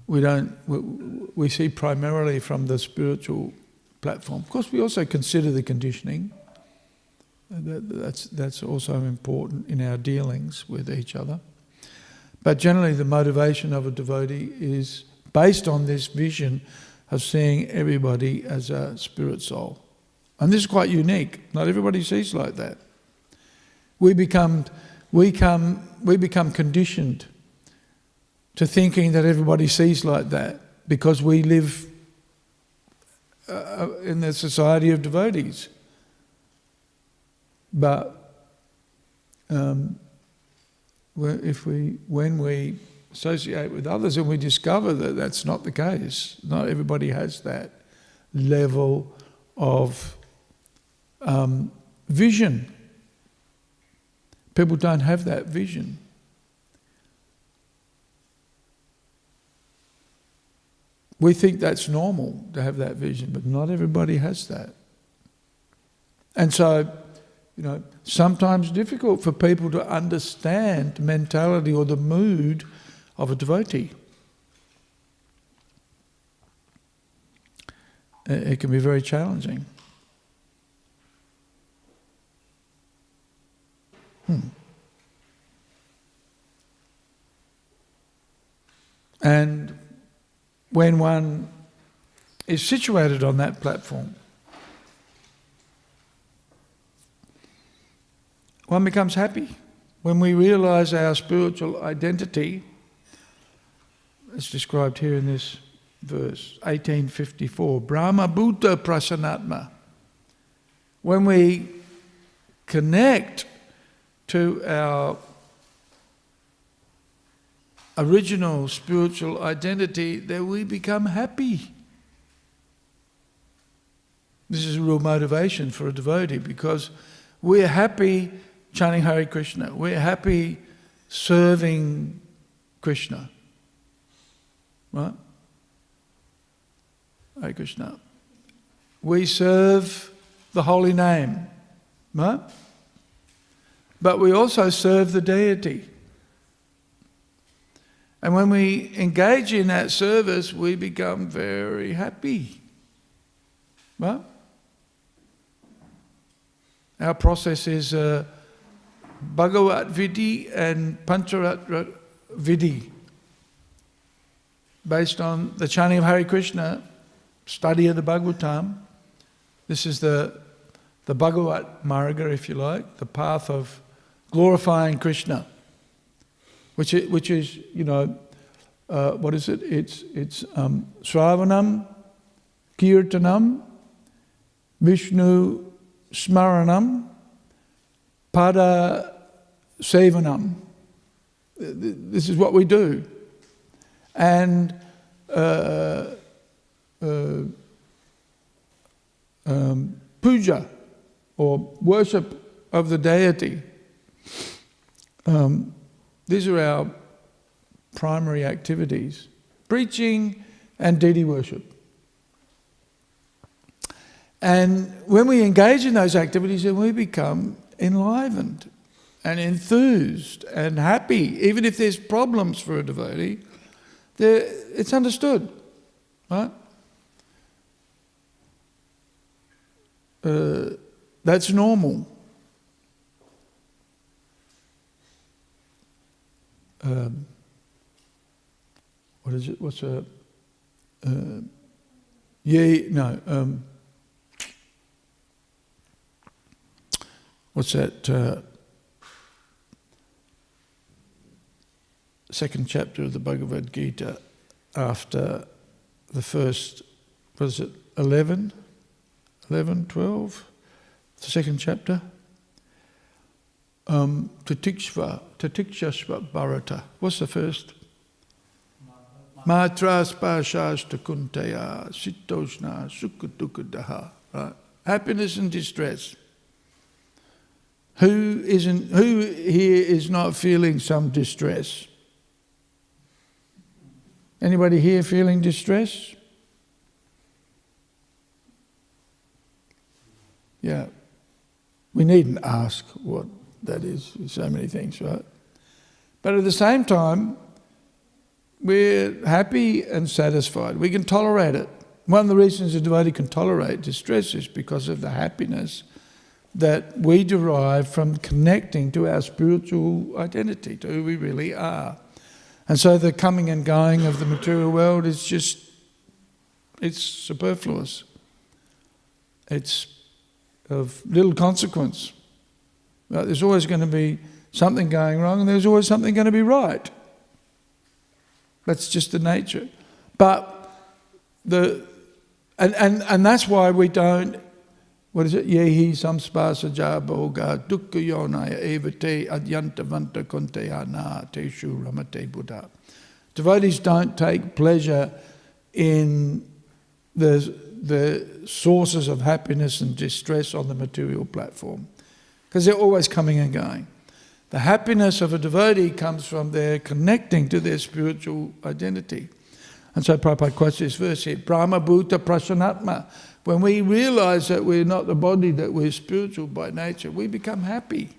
We see primarily from the spiritual platform. Of course, we also consider the conditioning. That's also important in our dealings with each other. But generally the motivation of a devotee is based on this vision of seeing everybody as a spirit soul. And this is quite unique. Not everybody sees like that. We become conditioned to thinking that everybody sees like that because we live in the society of devotees. But when we associate with others and we discover that that's not the case, not everybody has that level of vision. People don't have that vision. We think that's normal to have that vision, but not everybody has that. And so, sometimes difficult for people to understand the mentality or the mood of a devotee. It can be very challenging. And when one is situated on that platform, one becomes happy. When we realize our spiritual identity, as described here in this verse, 1854, Brahma Bhuta Prasanatma. When we connect to our original spiritual identity, then we become happy. This is a real motivation for a devotee because we're happy chanting Hare Krishna. We're happy serving Krishna. Right? Hare Krishna. We serve the holy name. Right? But we also serve the deity. And when we engage in that service, we become very happy. Right? Our process is Bhagavat Vidhi and Pancharatra Vidhi. Based on the chanting of Hare Krishna, study of the Bhagavatam. This is the Bhagavat Marga, if you like, the path of glorifying Krishna, which is what is it? It's Sravanam, Kirtanam, Vishnu Smaranam, Pada Sevanam. This is what we do. And puja, or worship of the deity. These are our primary activities. Preaching and deity worship. And when we engage in those activities, then we become enlivened and enthused and happy. Even if there's problems for a devotee, it's understood, right? That's normal. What is it? What's a... what's that second chapter of the Bhagavad Gita after the first, what is it, 11, 12? The second chapter? Tatikshashva Bharata. What's the first? Matra spashashta kuntaya sitoshna sukadukadaha. Right? Happiness and distress. Who here is not feeling some distress? Anybody here feeling distress? Yeah. We needn't ask what that is. There's so many things, right? But at the same time, we're happy and satisfied. We can tolerate it. One of the reasons a devotee can tolerate distress is because of the happiness that we derive from connecting to our spiritual identity, to who we really are. And so the coming and going of the material world is just, it's superfluous. It's of little consequence. There's always going to be something going wrong, and there's always something going to be right. That's just the nature. But and that's why we don't, what is it? Yehi samspasa jaboga dukkha yonaya evate adyanta vanta konteyana teshu ramate buddha. Devotees don't take pleasure in the sources of happiness and distress on the material platform, because they're always coming and going. The happiness of a devotee comes from their connecting to their spiritual identity. And so Prabhupada quotes this verse here, Brahma Bhuta Prasanatma. When we realize that we're not the body, that we're spiritual by nature, we become happy.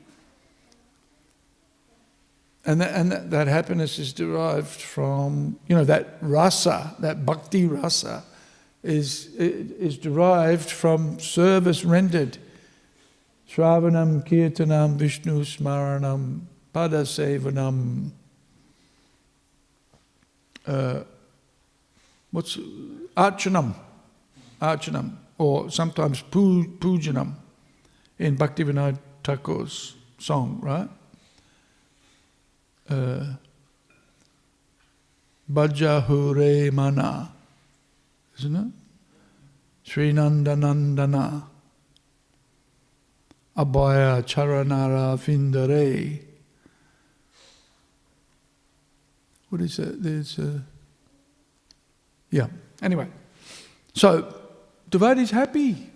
And that happiness is derived from, that rasa, that bhakti rasa, is derived from service rendered. Shravanam, Kirtanam, Vishnu Smaranam, Padasevanam. What's Archanam? Archanam, or sometimes Pujanam in Bhaktivedanta Thakur's song, right? Bhajahure Mana, isn't it? Srinandanandana. Abhaya Charanara Findare. What is that? There's yeah. Anyway, so devotees happy.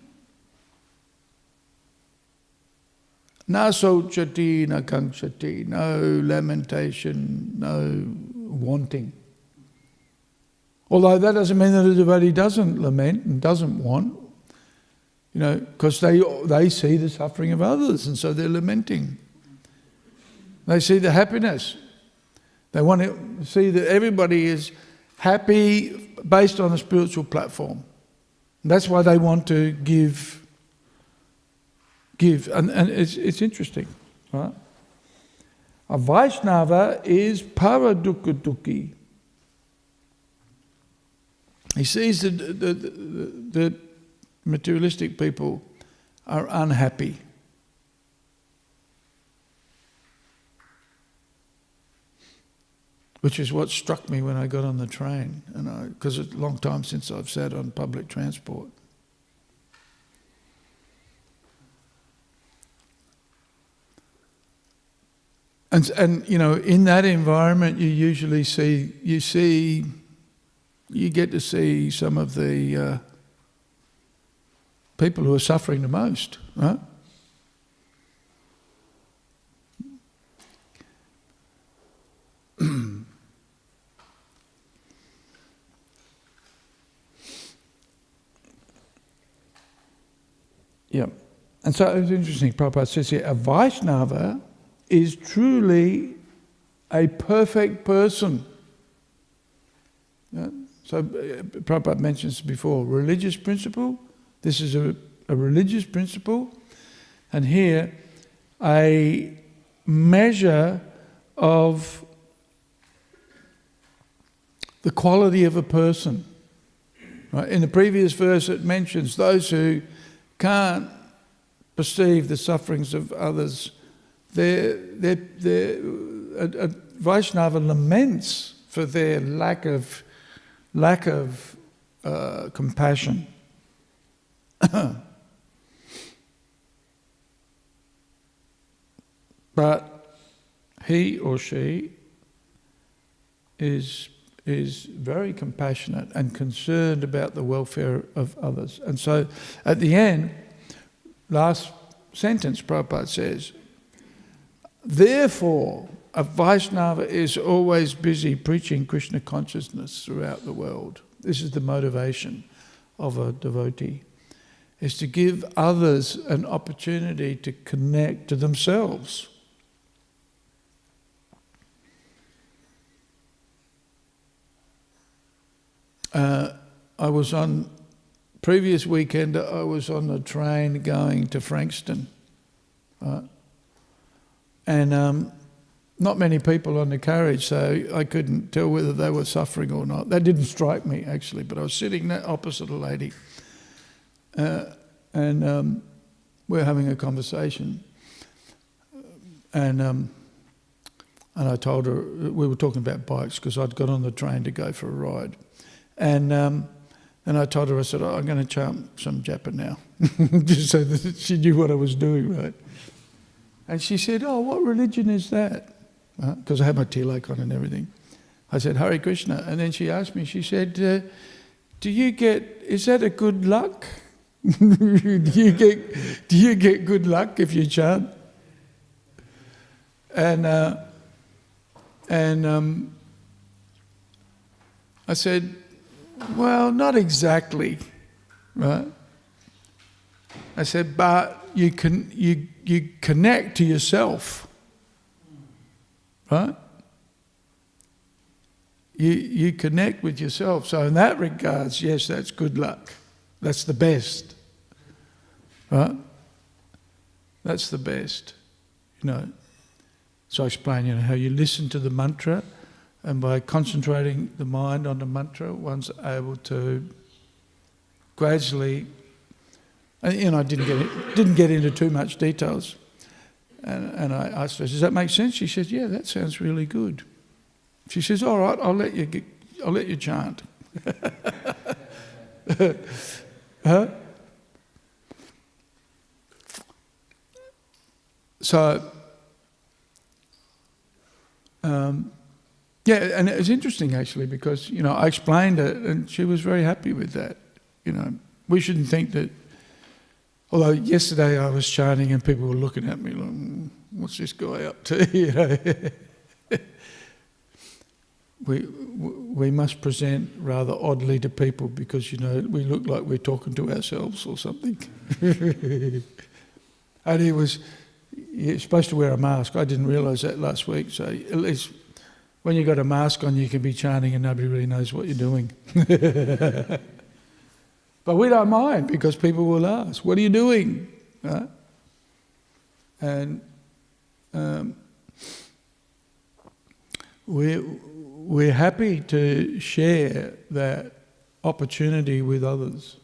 Na sochati, na kankshati, no lamentation, no wanting. Although that doesn't mean that a devotee doesn't lament and doesn't want. Because they see the suffering of others, and so they're lamenting. They see the happiness. They want to see that everybody is happy based on a spiritual platform. And that's why they want to give. And it's interesting, right? A Vaishnava is paradukka-dukki. He sees the materialistic people are unhappy. Which is what struck me when I got on the train, because it's a long time since I've sat on public transport. And in that environment, you usually you get to see some of the people who are suffering the most, right? Yeah. And so it's interesting, Prabhupada says here, a Vaishnava is truly a perfect person. Yeah? So Prabhupada mentions before, religious principle. This is a religious principle. And here, a measure of the quality of a person. Right? In the previous verse it mentions those who can't perceive the sufferings of others. A Vaishnava laments for their lack of compassion. But he or she is very compassionate and concerned about the welfare of others. And so at the end, last sentence, Prabhupada says, therefore, a Vaishnava is always busy preaching Krishna consciousness throughout the world. This is the motivation of a devotee, is to give others an opportunity to connect to themselves. I was on, previous weekend, I was on a train going to Frankston. And not many people on the carriage, so I couldn't tell whether they were suffering or not. That didn't strike me, actually, but I was sitting opposite a lady, and we're having a conversation, and I told her, we were talking about bikes because I'd got on the train to go for a ride, and I told her, I said, I'm going to chant some japa now, just so that she knew what I was doing, right? And she said, oh, what religion is that? Because I had my tilak on and everything. I said, Hare Krishna. And then she asked me, she said, is that a good luck? do you get good luck if you chant? And I said, well, not exactly, right? I said, but you connect to yourself. Right? You connect with yourself. So in that regards, yes, that's good luck. That's the best. Right? That's the best. So I explain, how you listen to the mantra, and by concentrating the mind on the mantra, one's able to gradually, and I didn't get into too much details. And I asked her, does that make sense? She said, yeah, that sounds really good. She says, all right, I'll let you chant. Huh? So, yeah, and it was interesting actually because, I explained it and she was very happy with that. We shouldn't think that. Although yesterday I was chanting and people were looking at me like, what's this guy up to? We must present rather oddly to people because, we look like we're talking to ourselves or something. And you're supposed to wear a mask. I didn't realise that last week. So at least when you've got a mask on, you can be chanting and nobody really knows what you're doing. But we don't mind because people will ask, what are you doing? Right? And we're happy to share that opportunity with others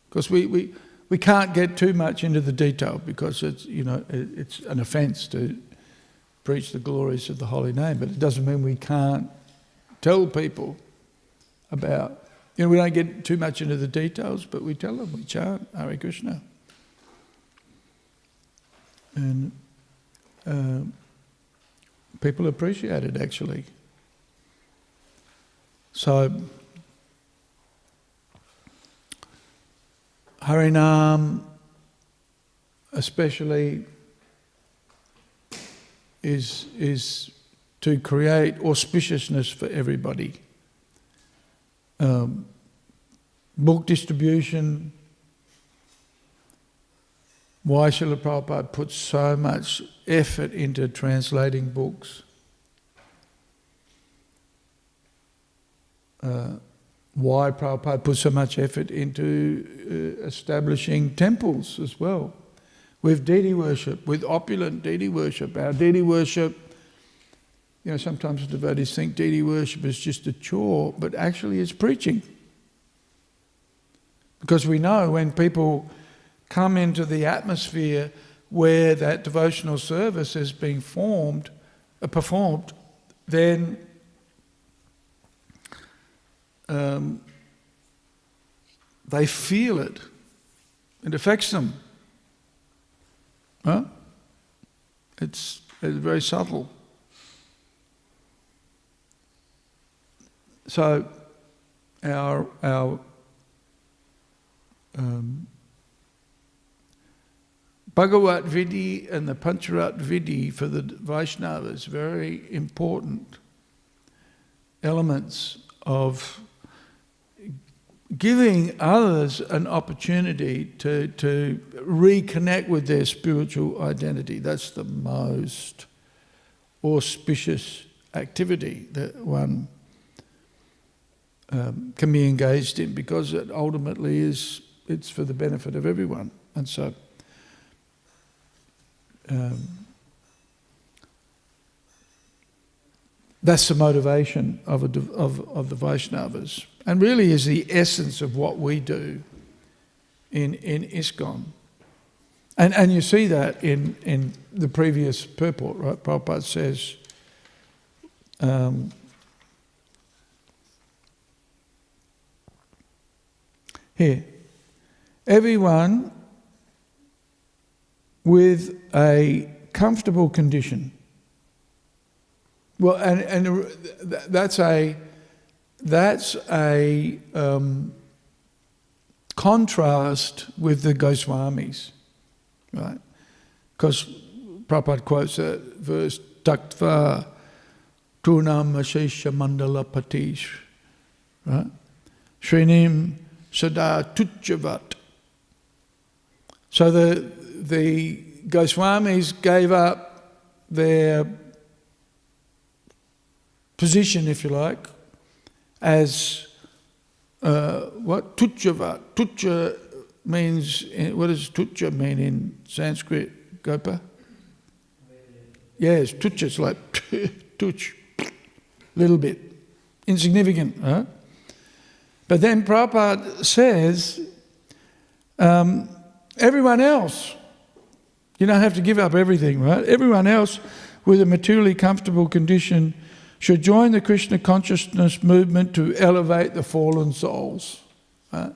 because we can't get too much into the detail because it's an offence to preach the glories of the holy name, but it doesn't mean we can't tell people about. We don't get too much into the details, but we tell them, we chant Hare Krishna. And people appreciate it, actually. So, Harinam especially is to create auspiciousness for everybody. Book distribution, why Srila Prabhupada puts so much effort into translating books. Why Prabhupada puts so much effort into establishing temples as well. With deity worship, with opulent deity worship. Our deity worship, sometimes devotees think deity worship is just a chore, but actually it's preaching. Because we know when people come into the atmosphere where that devotional service is being performed, then they feel it. It affects them. Huh? It's very subtle. So our Bhagavat Vidhi and the Pancharat Vidhi for the Vaishnavas, very important elements of giving others an opportunity to reconnect with their spiritual identity. That's the most auspicious activity that one can be engaged in, because it ultimately it's for the benefit of everyone. And so that's the motivation of the Vaishnavas, and really is the essence of what we do in ISKCON. And you see that in the previous purport, right? Prabhupada says, here, everyone with a comfortable condition. Well, and that's a contrast with the Goswamis, right? Because Prabhupada quotes that verse, Taktva Turnam Ashesha Mandala Patish, right? Shrinim Sada Tuchavat. So the Goswamis gave up their position, if you like, as what? Tuchavat. Tucha means, what does tucha mean in Sanskrit, Gopa? Yes, tucha is like tuch, little bit, insignificant, huh? But then Prabhupada says, everyone else, you don't have to give up everything, right? Everyone else with a materially comfortable condition should join the Krishna consciousness movement to elevate the fallen souls. Right?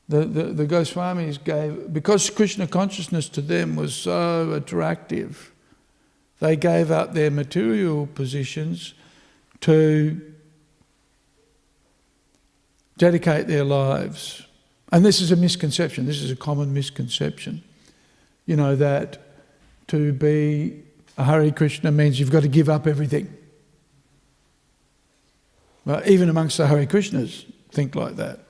The Goswamis gave, because Krishna consciousness to them was so attractive, they gave up their material positions to dedicate their lives. And this is a misconception, this is a common misconception, you know, that to be a Hare Krishna means you've got to give up everything. Well, even amongst the Hare Krishnas think like that.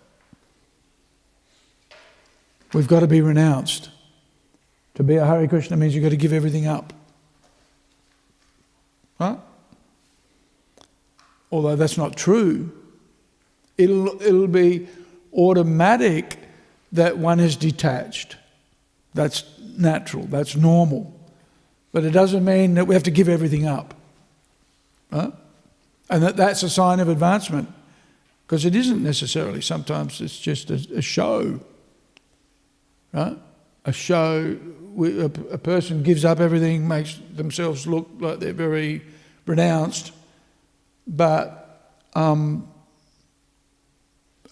We've got to be renounced. To be a Hare Krishna means you've got to give everything up. Right? Although that's not true. It'll be automatic that one is detached. That's natural, that's normal. But it doesn't mean that we have to give everything up. Right? And that's a sign of advancement. Because it isn't necessarily. Sometimes it's just a show. Right? A show, a person gives up everything, makes themselves look like they're very renounced, but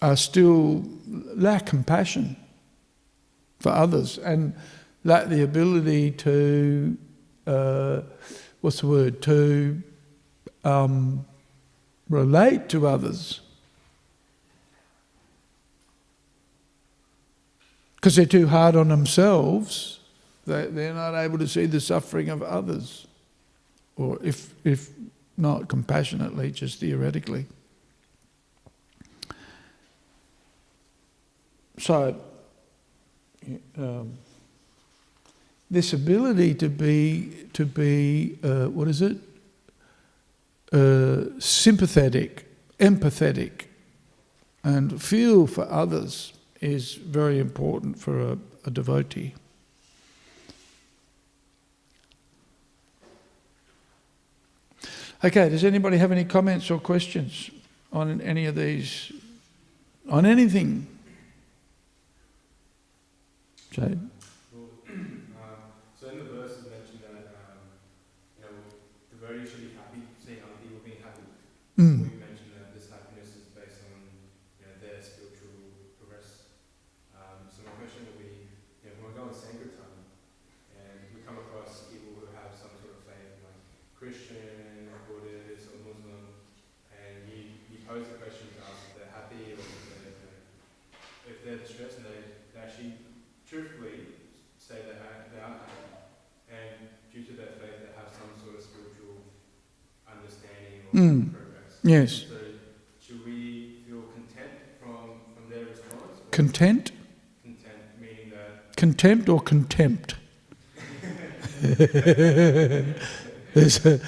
are still lack compassion for others and lack the ability to, to relate to others. Because they're too hard on themselves, they're not able to see the suffering of others. Or if not compassionately, just theoretically. So, this ability to be sympathetic, empathetic, and feel for others is very important for a devotee. Okay, does anybody have any comments or questions on any of these, on anything? Jade? So in the verse it mentioned that devotees should be happy, seeing other people being happy. Mm. We mentioned that this happiness is based on their spiritual progress. So my question would be, when we go on Sankirtan and we come across people who have some sort of faith, like Christian, Buddhist, or Muslim, and you pose the question to us if they're happy or if they're distressed, and they actually truthfully say they are happy, and due to their faith they have some sort of spiritual understanding or progress. Yes. So should we feel content from their response? Content? Content meaning that... Contempt or contempt? There's a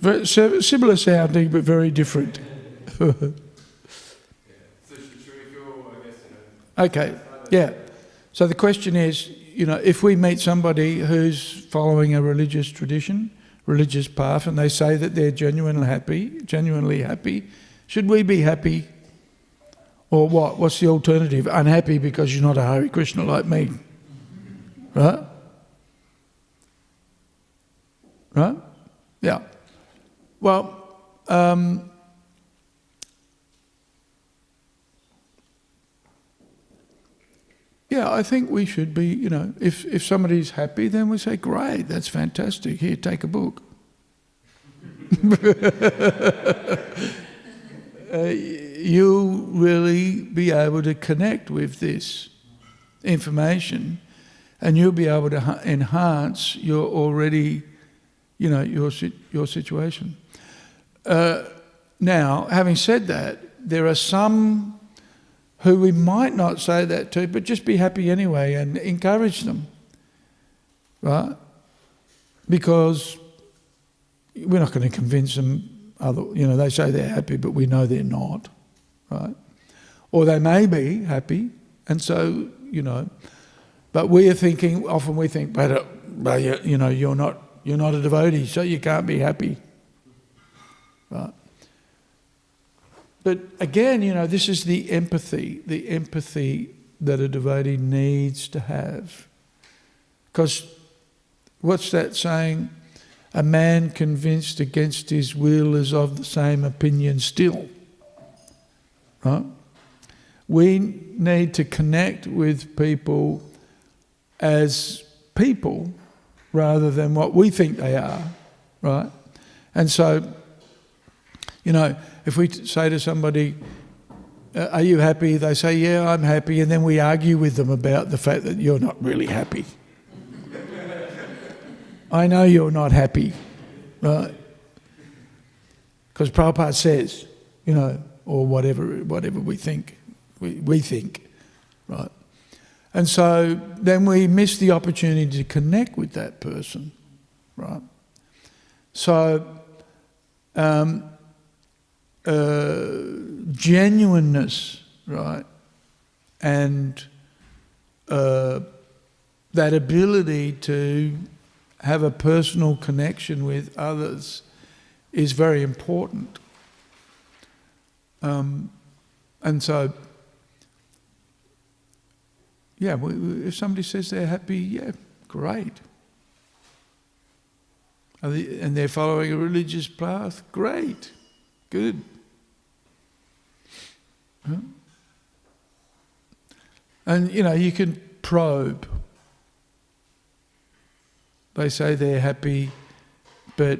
very similar sounding but very different. So should we feel, I guess, Okay, yeah. So the question is, if we meet somebody who's following a religious tradition, religious path, and they say that they're genuinely happy, should we be happy? Or what? What's the alternative? Unhappy because you're not a Hare Krishna like me. Right? Right? Yeah. Well, yeah, I think we should be, if somebody's happy, then we say, great, that's fantastic. Here, take a book. You'll really be able to connect with this information, and you'll be able to enhance your already, your situation. Now, having said that, there are some who we might not say that to, but just be happy anyway and encourage them, right? Because we're not going to convince them. They say they're happy, but we know they're not, right? Or they may be happy, and so but often we think, but you're not a devotee, so you can't be happy, right? But again, this is the empathy that a devotee needs to have. Because what's that saying? A man convinced against his will is of the same opinion still. Right? We need to connect with people as people rather than what we think they are. Right? And so, if we say to somebody, are you happy? They say, yeah, I'm happy. And then we argue with them about the fact that you're not really happy. I know you're not happy, right? Because Prabhupada says, or whatever we think, we think, right? And so then we miss the opportunity to connect with that person, right? So genuineness, right, and that ability to have a personal connection with others is very important. And so, yeah, if somebody says they're happy, yeah, great. And they're following a religious path, great, good. Huh? And, you can probe. They say they're happy, but,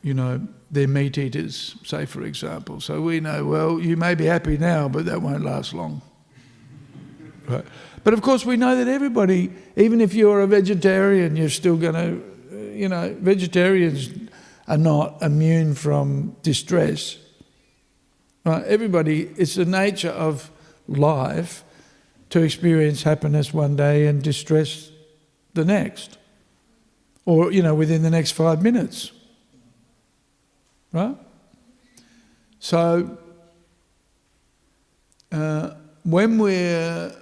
they're meat eaters, say, for example. So we know, well, you may be happy now, but that won't last long. Right. But of course we know that everybody, even if you're a vegetarian, you're still going to, vegetarians are not immune from distress. Right? Everybody, it's the nature of life to experience happiness one day and distress the next. Or, within the next 5 minutes. Right? So, when we're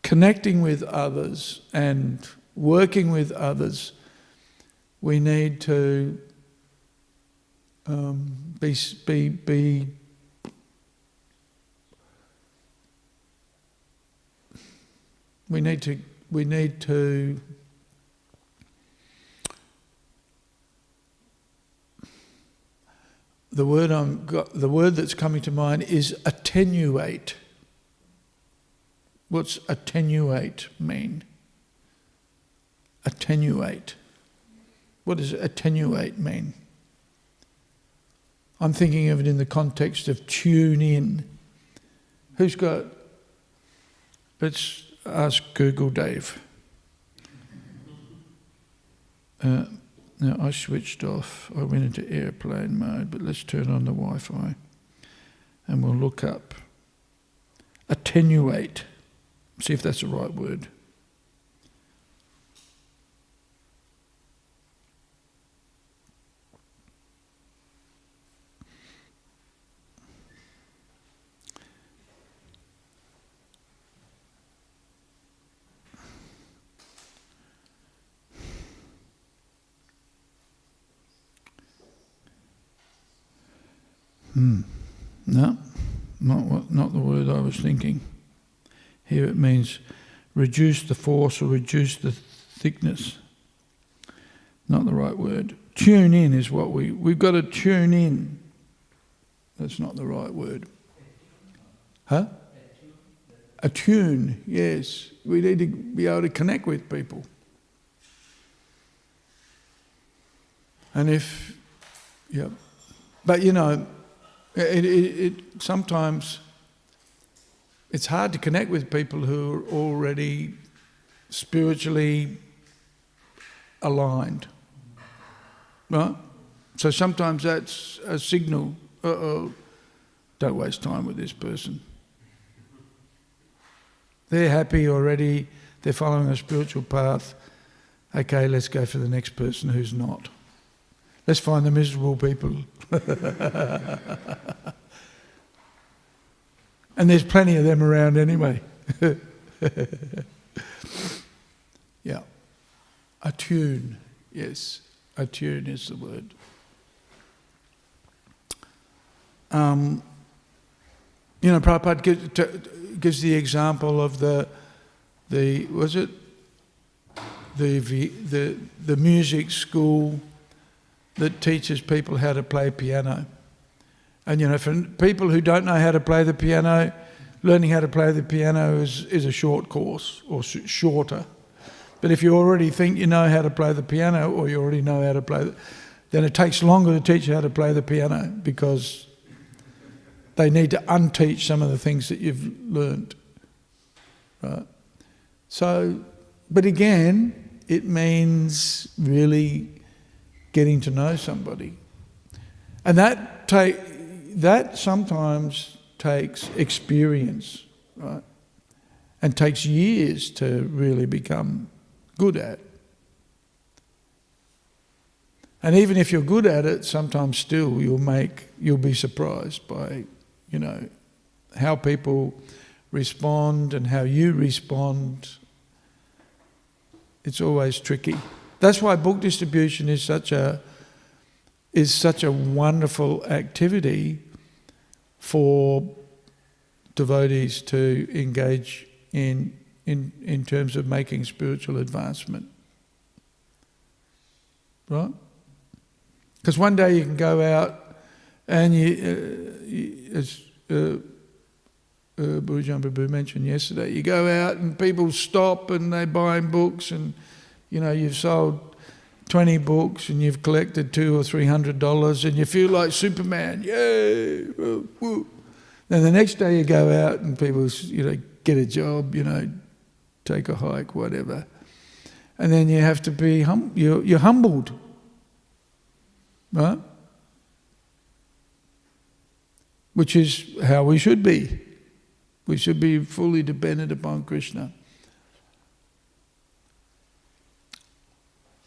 connecting with others and working with others, we need to be We need to the word that's coming to mind is attenuate. What's attenuate mean? Attenuate. What does attenuate mean? I'm thinking of it in the context of tune in. Let's ask Google Dave. Now I switched off, I went into airplane mode, but let's turn on the Wi-Fi and we'll look up attenuate, see if that's the right word. No, not the word I was thinking. Here it means reduce the force or reduce the thickness. Not the right word. Tune in is what we've got to tune in. That's not the right word. Huh? Attune, yes. We need to be able to connect with people. And but it sometimes it's hard to connect with people who are already spiritually aligned, right? So sometimes that's a signal, don't waste time with this person. They're happy already, they're following a spiritual path. Okay, let's go for the next person who's not. Let's find the miserable people. And there's plenty of them around anyway. Yeah. Attune, yes. Attune is the word. Prabhupada gives the example of the music school that teaches people how to play piano. And for people who don't know how to play the piano, learning how to play the piano is a short course, or shorter. But if you already think you know how to play the piano, or you already know how to play then it takes longer to teach you how to play the piano, because they need to unteach some of the things that you've learned. Right? So, but again, it means really getting to know somebody. And that sometimes takes experience, right? And takes years to really become good at. And even if you're good at it, sometimes still you'll be surprised by, how people respond and how you respond. It's always tricky. That's why book distribution is such a wonderful activity for devotees to engage in terms of making spiritual advancement. Right? Because one day you can go out and as Bhujan Prabhu mentioned yesterday, you go out and people stop and they're buying books, and you've sold 20 books and you've collected $200 or $300 and you feel like Superman. Yay! Woo, woo. Then the next day you go out and people, get a job, take a hike, whatever. And then you have to be you're humbled. Right? Which is how we should be. We should be fully dependent upon Krishna.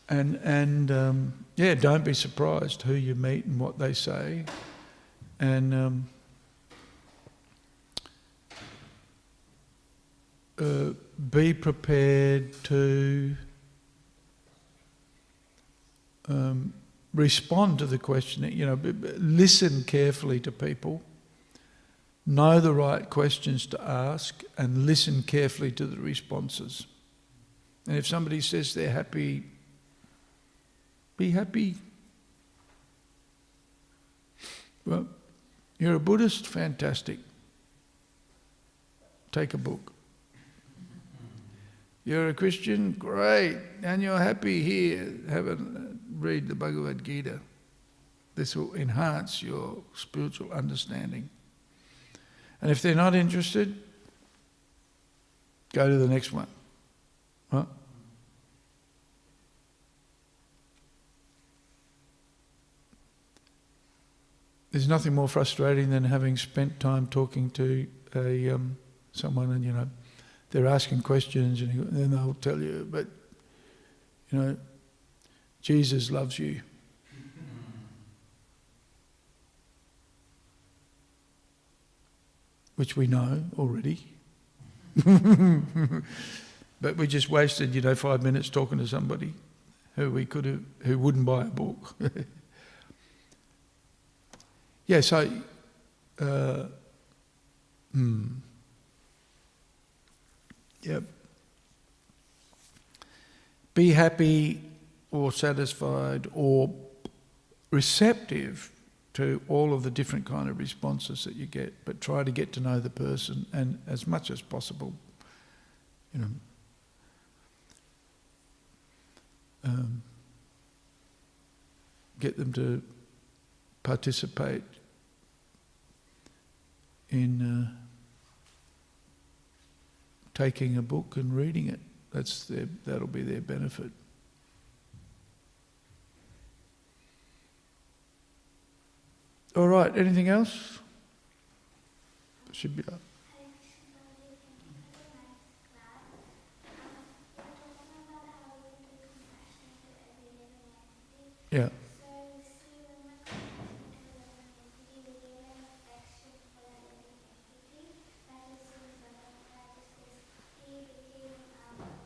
And don't be surprised who you meet and what they say. And be prepared to respond to the questioning. Listen carefully to people. Know the right questions to ask and listen carefully to the responses. And if somebody says they're happy, be happy. Well, you're a Buddhist? Fantastic. Take a book. You're a Christian? Great. And you're happy? Here, read the Bhagavad Gita. This will enhance your spiritual understanding. And if they're not interested, go to the next one. Right? There's nothing more frustrating than having spent time talking to someone and, they're asking questions and then they'll tell you, but, Jesus loves you. Which we know already. But we just wasted, 5 minutes talking to somebody who wouldn't buy a book. Yeah, so Yep. Be happy or satisfied or receptive to all of the different kind of responses that you get, but try to get to know the person, and as much as possible, get them to participate in taking a book and reading it. That'll be their benefit. All right, anything else? Should be up. Yeah.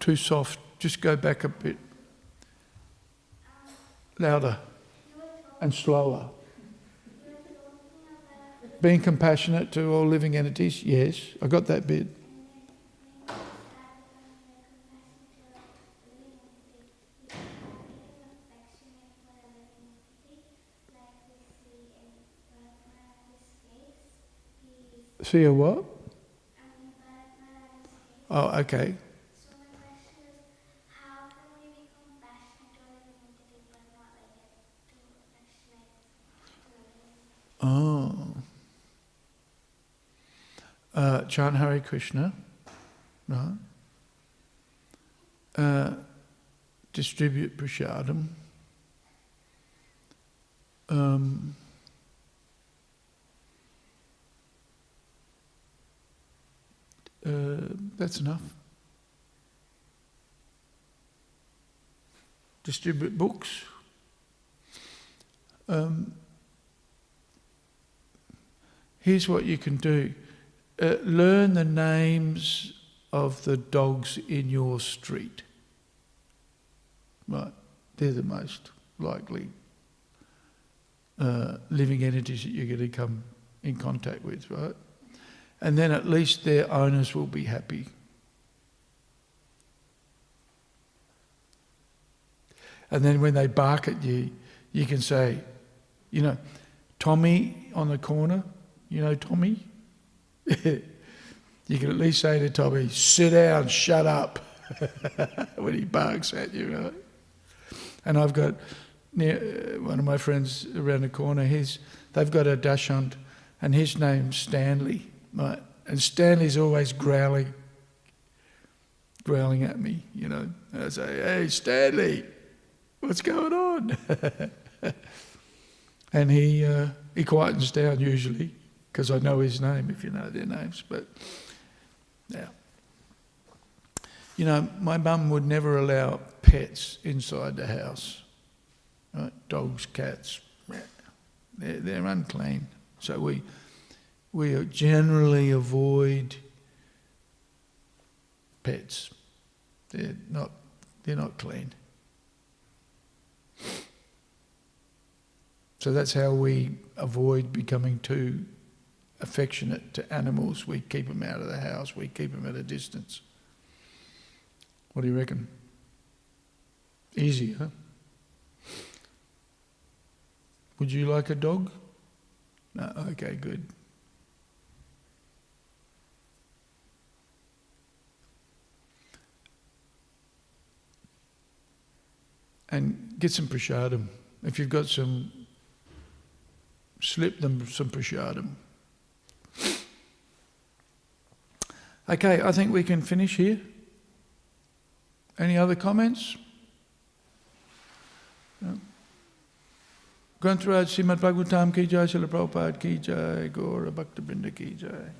Too soft. Just go back a bit. Louder and slower. Being compassionate to all living entities. Yes, I got that bit. See a what? Oh, okay. So my question is, how can we be compassionate to living entity but not too affectionate? Chant Hare Krishna, right? Distribute prasadam. That's enough. Distribute books. Here's what you can do. Learn the names of the dogs in your street. Right, they're the most likely living entities that you're going to come in contact with, right? And then at least their owners will be happy. And then when they bark at you, you can say, Tommy on the corner, Tommy? You can at least say to Tommy, sit down, shut up, when he barks at you, right? And I've got one of my friends around the corner, they've got a dachshund, and his name's Stanley, right? And Stanley's always growling at me, And I say, hey, Stanley, what's going on? And he quietens down usually, because I know his name, if you know their names. But, yeah. My mum would never allow pets inside the house. Right? Dogs, cats, they're unclean. So we generally avoid pets. They're not clean. So that's how we avoid becoming too affectionate to animals. We keep them out of the house. We keep them at a distance. What do you reckon? Easy, huh? Would you like a dog? No, okay, good. And get some prasadam. If you've got some, slip them some prasadam. Okay, I think we can finish here. Any other comments? No. Granth Raj Śrīmad Bhāgavatam ki jai, Śrīla Prabhupada ki jai, Gaura Bhaktivedanta ki jai.